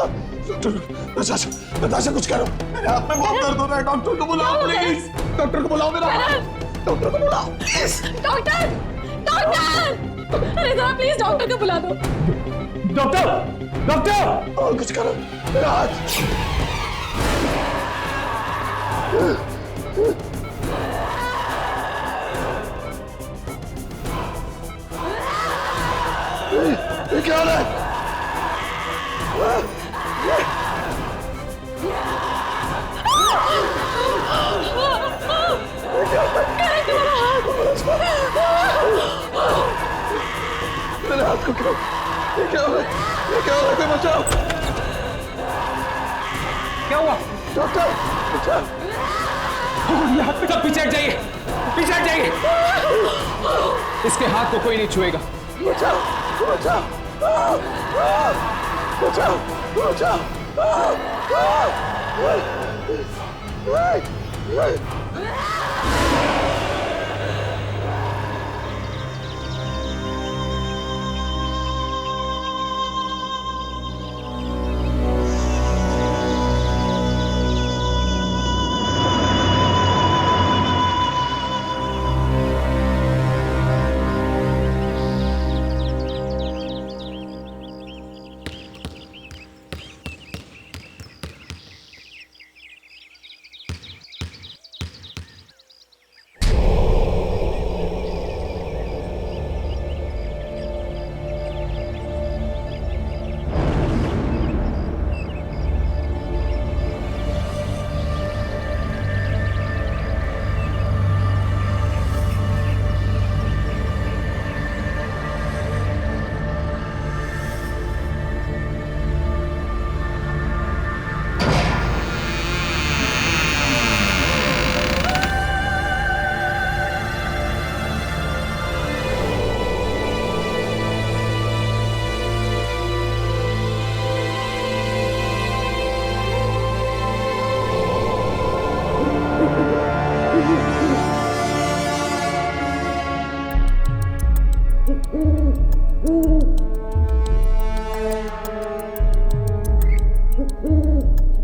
नताशा कुछ करो, मेरे हाथ में बहुत दर्द हो रहा है। डॉक्टर को बुलाओ प्लीज। डॉक्टर को बुलाओ, मेरा डॉक्टर को बुलाओ प्लीज।
डॉक्टर! अरे जरा प्लीज डॉक्टर को बुला दो।
डॉक्टर! और कुछ करो, मेरा हाथ। ये क्या हो रहा है? मेरे हाथ को क्यों? ये क्या हो रहा है? ये क्या हो रहा है? कोई बचाओ!
क्या हुआ?
डॉक्टर बचाओ!
ये हाथ पे पीछे हट जाइए, पीछे हट जाइए। इसके हाथ को कोई नहीं छुएगा।
बचाओ! बचाओ! बचाओ! बचाओ!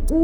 खाना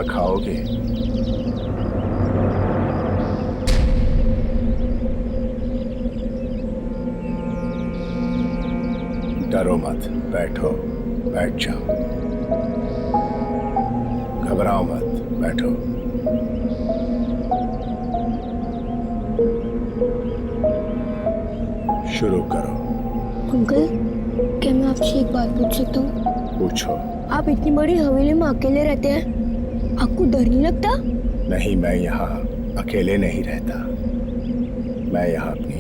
खाओगे? डरो मत, बैठो, बैठ जाओ। घबराओ मत, बैठो। शुरू करो।
अंकल, क्या मैं आपसे एक बात पूछ सकता हूँ?
पूछो।
आप इतनी बड़ी हवेली में अकेले रहते हैं, आपको डर नहीं लगता?
नहीं, मैं यहाँ अकेले नहीं रहता। मैं यहाँ अपनी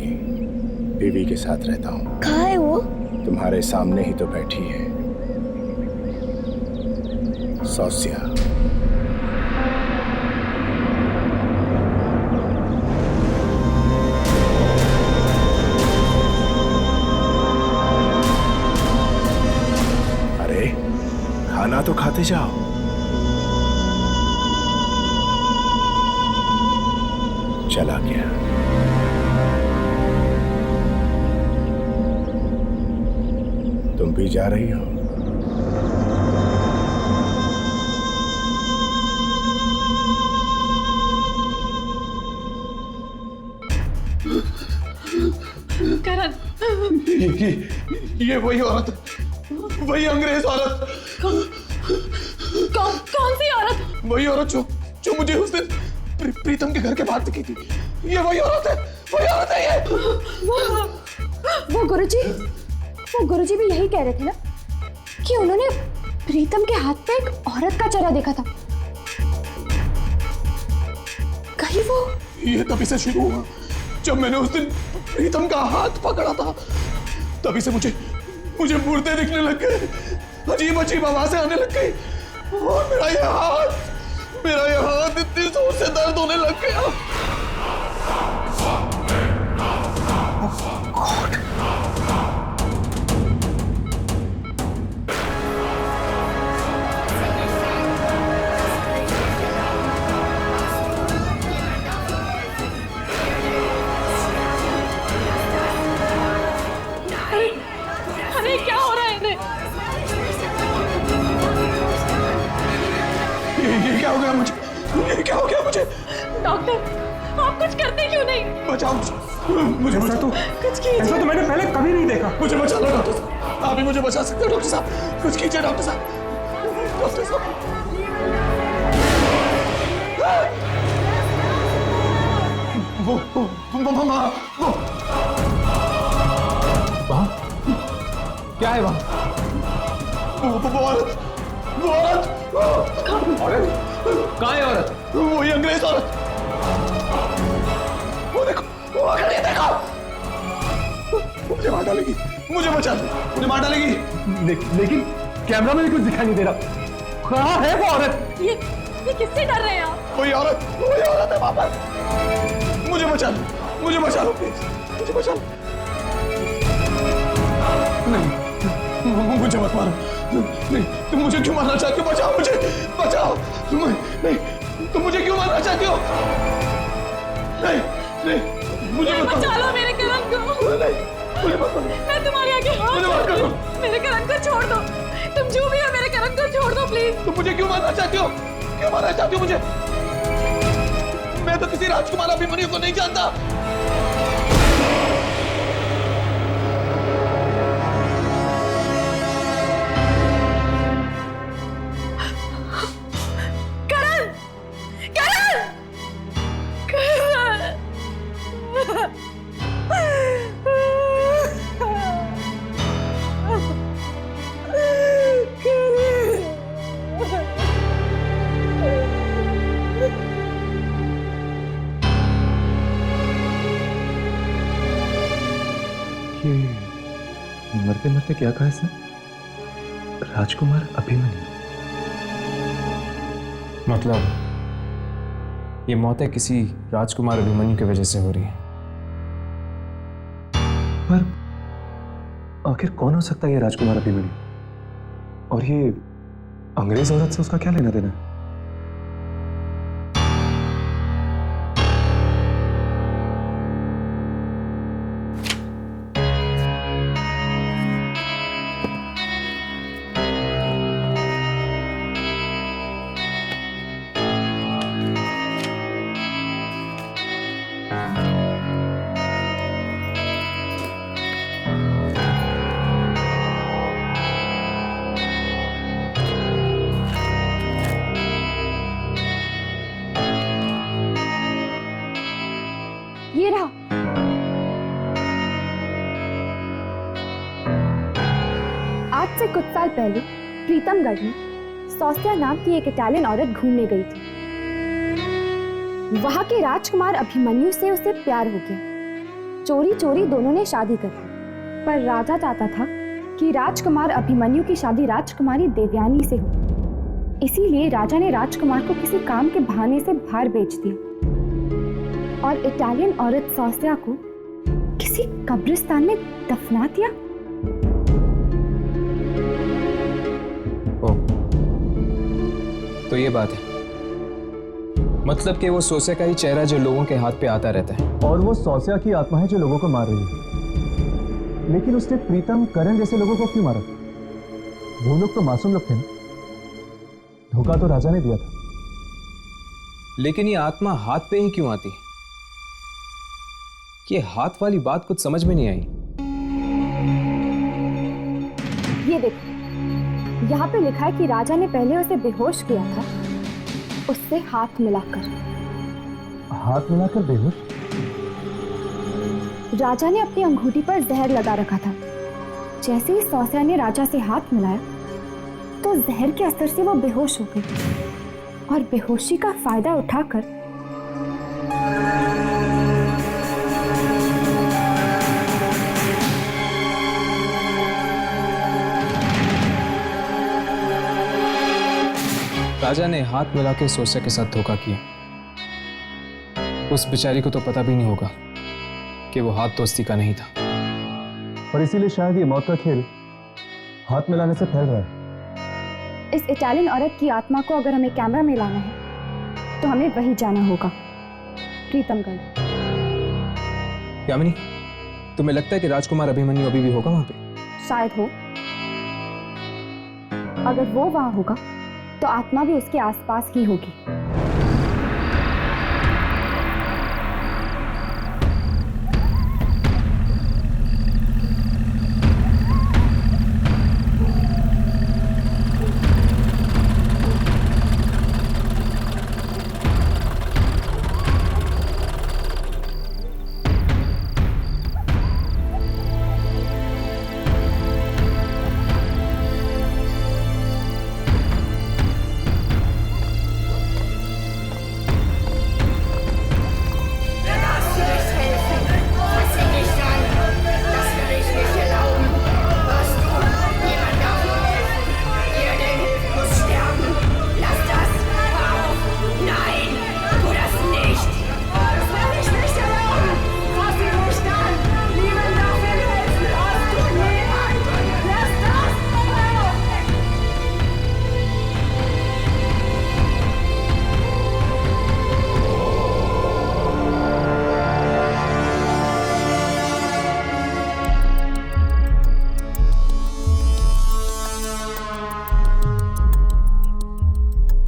बीवी के साथ रहता हूँ।
कहाँ है वो?
तुम्हारे सामने ही तो बैठी है, सौसिया। अरे खाना तो खाते जाओ। चला गया। तुम भी जा रही हो?
करण,
ये वही औरत, वही अंग्रेज औरत।
कौन सी औरत?
वही औरत जो मुझे उस दिन प्रीतम के घर के बाहर दिखी थी। ये वही औरत है, वही औरत है ये।
वो गुरुजी भी यही कह रहे थे ना कि उन्होंने प्रीतम के हाथ पे एक औरत का चेहरा देखा था। कहीं वो
ये तभी से शुरू हुआ जब मैंने उस दिन प्रीतम का हाथ पकड़ा था। तभी से मुझे मुर्दे दिखने लग गए, अजीब अजीब आवाजें आने लग गई और मेरा ये हाथ इतनी जोर से दर्द होने लग गया।
अरे क्या हो रहा है इन्हें?
ये क्या हो गया मुझे? ये क्या हो गया मुझे?
डॉक्टर, आप कुछ करते क्यों नहीं?
बचाओ मुझे
ऐसा तो
कुछ कीजिए।
ऐसा तो मैंने पहले कभी नहीं देखा।
मुझे बचा लो डॉक्टर साहब, आप ही मुझे बचा सकते हो डॉक्टर साहब। कुछ कीजिए डॉक्टर साहब, डॉक्टर साहब। वो
वहाँ क्या है वहाँ?
वो औरत
कहाँ है औरत?
वही अंग्रेज औरत। वो देखो, वो आ खड़ी है, देखो। मुझे मार डालेगी, मुझे बचा लो, मुझे मार डालेगी।
लेकिन कैमरा में भी कुछ दिखाई नहीं दे रहा। कहाँ है वो औरत?
ये किससे डर रहे हैं आप?
वही औरत है वापस। मुझे बचा लो प्लीज, मुझे बचा लो। नहीं, मुझे मत मारो। नहीं, तुम मुझे क्यों मारना चाहते हो? बचाओ मुझे, बचाओ। नहीं, तुम मुझे क्यों मारना चाहती हो? नहीं नहीं, मुझे मत
बचा लो मेरे करण को।
नहीं, मुझे मत मारो।
मैं तुम्हारे आगे हाथ जोड़ती हूँ। मेरे करण को छोड़ दो। तुम जो भी हो मेरे करण को छोड़ दो प्लीज।
तुम मुझे क्यों मारना चाहती हो? क्यों मारना चाहती हो मुझे? मैं तो किसी राजकुमार अभिमन्यु को नहीं जानता।
मरते मरते क्या कहा इसने? राजकुमार अभिमन्यु।
मतलब ये मौतें किसी राजकुमार अभिमन्यु की वजह से हो रही है।
पर आखिर कौन हो सकता है ये राजकुमार अभिमन्यु? और ये अंग्रेज औरत से उसका क्या लेना देना है?
ये रहा। आज से कुछ साल पहले प्रीतमगढ़ में सौस्या नाम की एक इटालियन औरत घूमने गई थी। वहां के राजकुमार अभिमन्यु से उसे प्यार हो गया। चोरी चोरी दोनों ने शादी कर ली, पर राजा चाहता था कि राजकुमार अभिमन्यु की शादी राजकुमारी देवयानी से हो। इसीलिए राजा ने राजकुमार को किसी काम के बहाने से बाहर भेज दिया और इटालियन औरत सौस्या को किसी कब्रिस्तान में दफना दिया।
तो ये बात है, मतलब कि वो सौस्या का ही चेहरा जो लोगों के हाथ पे आता रहता है।
और वो सौस्या की आत्मा है जो लोगों को मार रही है। लेकिन उसने प्रीतम करण जैसे लोगों को क्यों मारा? वो लोग तो मासूम लोग थे ना। धोखा तो राजा ने दिया था।
लेकिन ये आत्मा हाथ पे ही क्यों आती? ये हाथ वाली बात कुछ समझ में नहीं आई।
ये देखो, यहाँ पे लिखा है कि राजा ने पहले उसे बेहोश किया था, उससे हाथ मिलाकर।
हाथ मिलाकर बेहोश?
राजा ने अपनी अंगूठी पर जहर लगा रखा था। जैसे ही सौस्या ने राजा से हाथ मिलाया तो जहर के असर से वो बेहोश हो गई और बेहोशी का फायदा उठाकर
राजा ने हाथ मिला के सौस्या के साथ धोखा किया। उस बेचारी को तो पता भी नहीं होगा कि वो हाथ दोस्ती का नहीं था।
और इसीलिए शायद ये मौत का खेल हाथ मिलाने से फैल रहा है।
इस इटालियन औरत की आत्मा को अगर हमें कैमरा में लाना है तो हमें वही जाना होगा, प्रीतमगढ़।
यामिनी, तुम्हें लगता है कि राजकुमार अभिमन्यु अभी भी होगा वहां पे?
शायद हो। अगर वो वहां होगा तो आत्मा भी उसके आसपास ही होगी।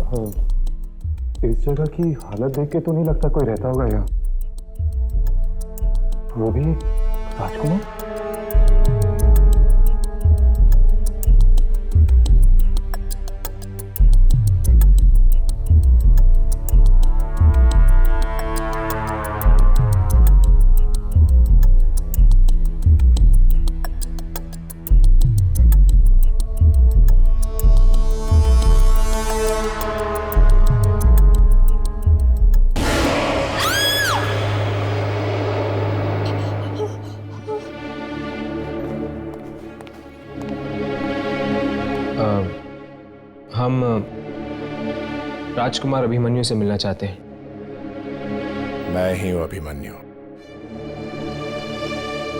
इस जगह की हालत देख के तो नहीं लगता कोई रहता होगा यहाँ। वो भी राजकुमार।
हम राजकुमार अभिमन्यु से मिलना चाहते हैं।
मैं ही हूं अभिमन्यु।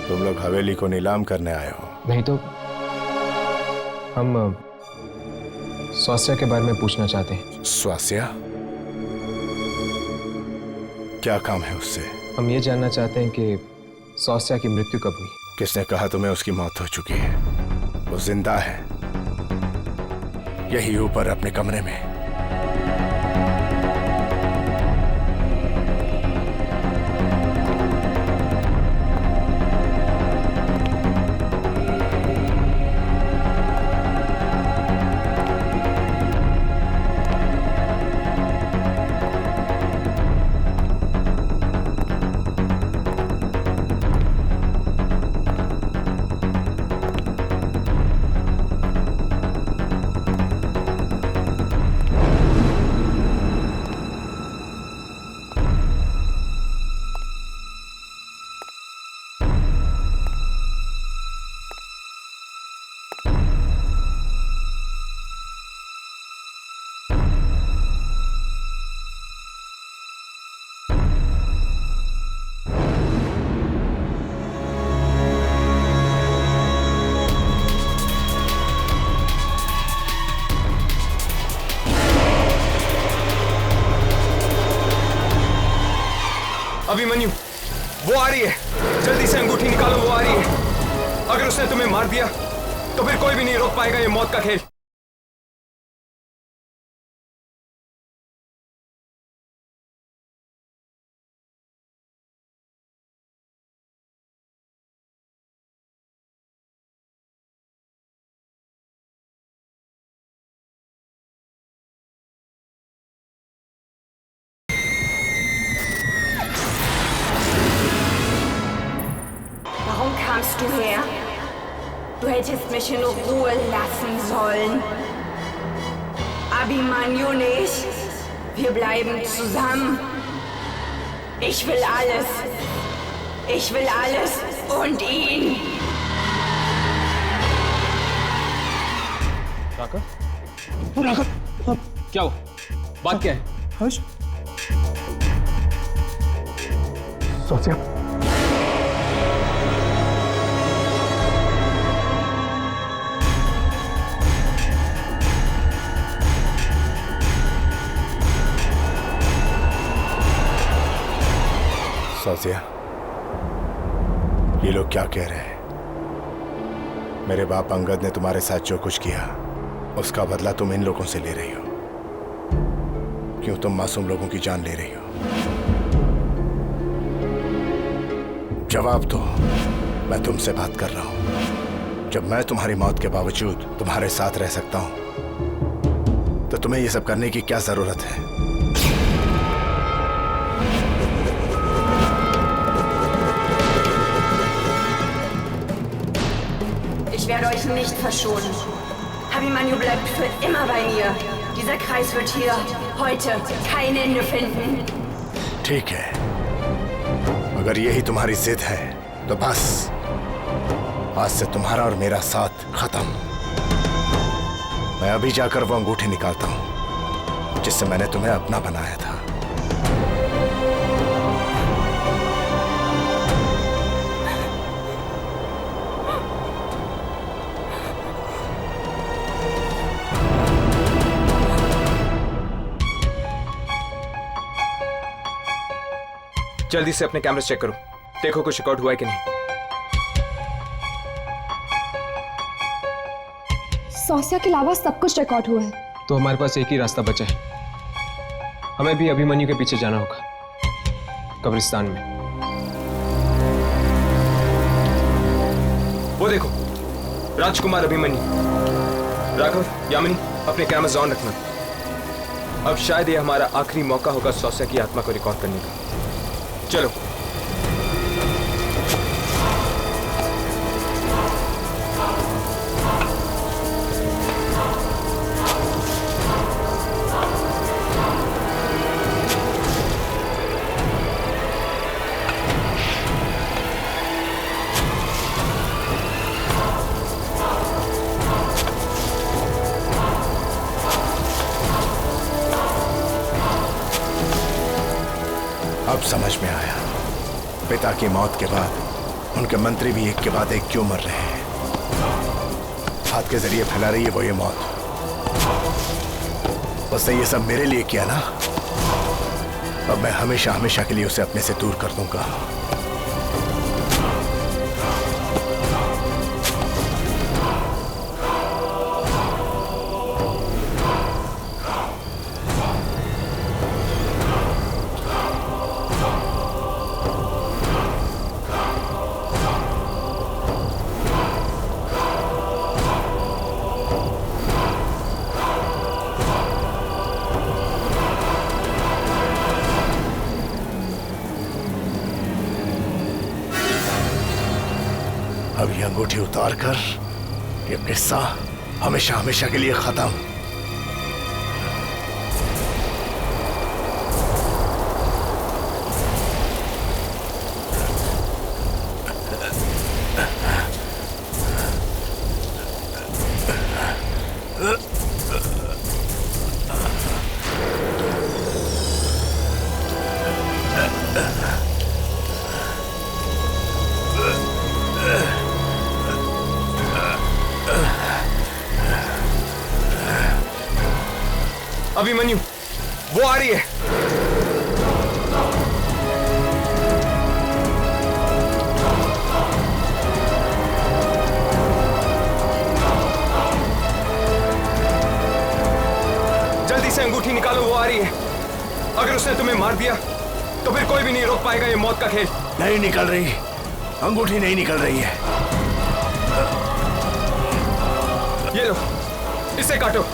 तुम लोग हवेली को नीलाम करने आए हो?
नहीं तो हम स्वास्या के बारे में पूछना चाहते हैं।
स्वास्या? क्या काम है उससे?
हम ये जानना चाहते हैं कि स्वास्या की मृत्यु कब हुई।
किसने कहा तुम्हें उसकी मौत हो चुकी है? वो जिंदा है, यही ऊपर अपने कमरे में।
अभिमन्यु, वो आ रही है, जल्दी से अंगूठी निकालो, वो आ रही है। अगर उसने तुम्हें मार दिया तो फिर कोई भी नहीं रोक पाएगा ये मौत का खेल।
Warum kamst du her? Du hättest mich in Ruhe lassen sollen. Abhimanyu nicht. Wir bleiben zusammen. Ich will alles. Ich will alles und ihn.
Raghav, क्या हुआ? बात क्या है?
हर्ष, स्वास्या,
स्वास्या, ये लोग क्या कह रहे हैं? मेरे बाप अंगद ने तुम्हारे साथ जो कुछ किया उसका बदला तुम इन लोगों से ले रही हो। क्यों तुम मासूम लोगों की जान ले रही हो? जवाब दो। मैं तुमसे बात कर रहा हूं। जब मैं तुम्हारी मौत के बावजूद तुम्हारे साथ रह सकता हूं तो तुम्हें यह सब करने की क्या जरूरत है?
Ich werde euch nicht verschonen. Abhimanyu bleibt für immer bei mir. Dieser Kreis wird hier heute kein Ende finden.
ठीक है, अगर यही तुम्हारी जिद है तो बस आज से तुम्हारा और मेरा साथ खत्म। मैं अभी जाकर वो अंगूठी निकालता हूं जिससे मैंने तुम्हें अपना बनाया था।
जल्दी से अपने कैमरे चेक करो, देखो कुछ रिकॉर्ड हुआ है कि नहीं।
स्वास्या के अलावा सब कुछ रिकॉर्ड हुआ है।
तो हमारे पास एक ही रास्ता बचा है,
हमें भी अभिमन्यु के पीछे जाना होगा, कब्रिस्तान में। वो देखो, राजकुमार अभिमन्यु। राघव, यामिनी, अपने कैमरास ऑन रखना। अब शायद ये हमारा आखिरी मौका होगा सौस्या की आत्मा को रिकॉर्ड करने का। चलो।
अब समझ में आया, पिता की मौत के बाद उनके मंत्री भी एक के बाद एक क्यों मर रहे हैं। हाथ के जरिए फैला रही है वो ये मौत। उसने ये सब मेरे लिए किया ना, अब मैं हमेशा हमेशा के लिए उसे अपने से दूर कर दूंगा। अब ये अंगूठी उतार कर ये किस्सा हमेशा हमेशा के लिए खत्म।
अभिमन्यु, वो आ रही है। जल्दी से अंगूठी निकालो, वो आ रही है। अगर उसने तुम्हें मार दिया तो फिर कोई भी नहीं रोक पाएगा ये मौत का खेल।
नहीं निकल रही, अंगूठी नहीं निकल रही है।
ये लो, इसे काटो।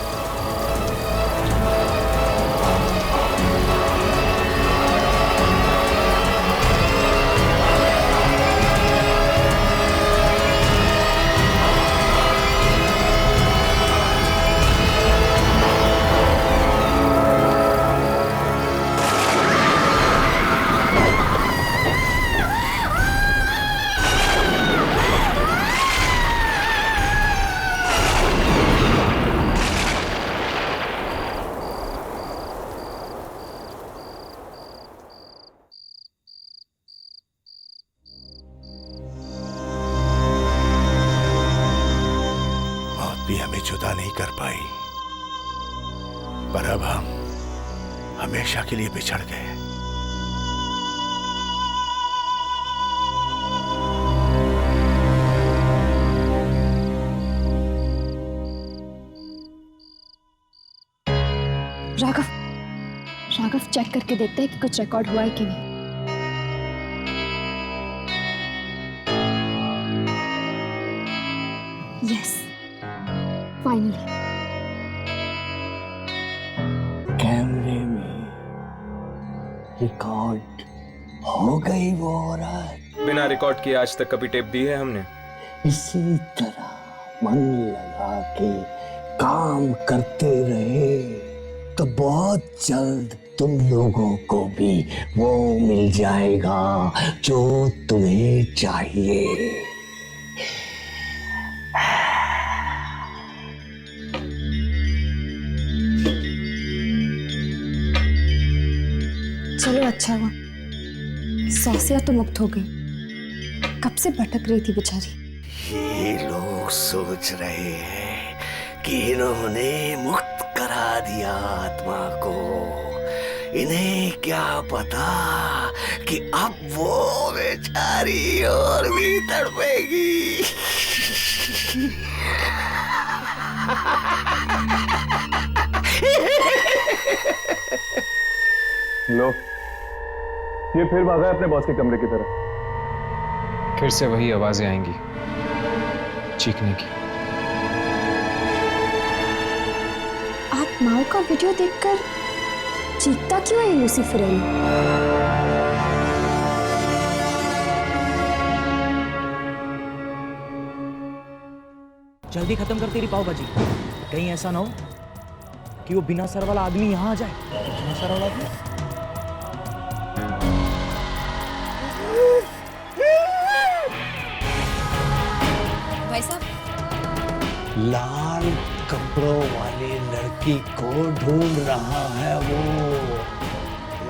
भी हमें जुदा नहीं कर पाई, पर अब हम हमेशा के लिए बिछड़ गए।
राघव चेक करके देखते हैं कि कुछ रिकॉर्ड हुआ है कि नहीं। Yes, finally.
कैमरे में रिकॉर्ड हो गई वो औरत।
बिना रिकॉर्ड किए आज तक कभी टेप दी है हमने?
इसी तरह मन लगा के काम करते रहे तो बहुत जल्द तुम लोगों को भी वो मिल जाएगा जो तुम्हें चाहिए।
चलो अच्छा हुआ, सौस्या तो मुक्त हो गई, कब से भटक रही थी बेचारी।
ये लोग सोच रहे हैं कि इन्होंने मुक्त करा दिया आत्मा को, इन्हें क्या पता कि अब वो बेचारी और भी तड़पेगी।
लो, ये फिर भागा है अपने बॉस के कमरे की तरफ।
फिर से वही आवाजें आएंगी चीखने की।
आप माओ का वीडियो देखकर चीखता क्यों है यूसुफ रही?
जल्दी खत्म कर तेरी पाव भाजी, कहीं ऐसा ना हो कि वो बिना सर वाला आदमी यहाँ आ जाए। बिना सर वाला आदमी?
भाई साहब,
लाल कपड़ों वाली लड़की को ढूंढ रहा है वो।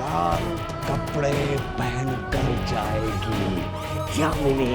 लाल कपड़े पहनकर जाएगी यामिनी।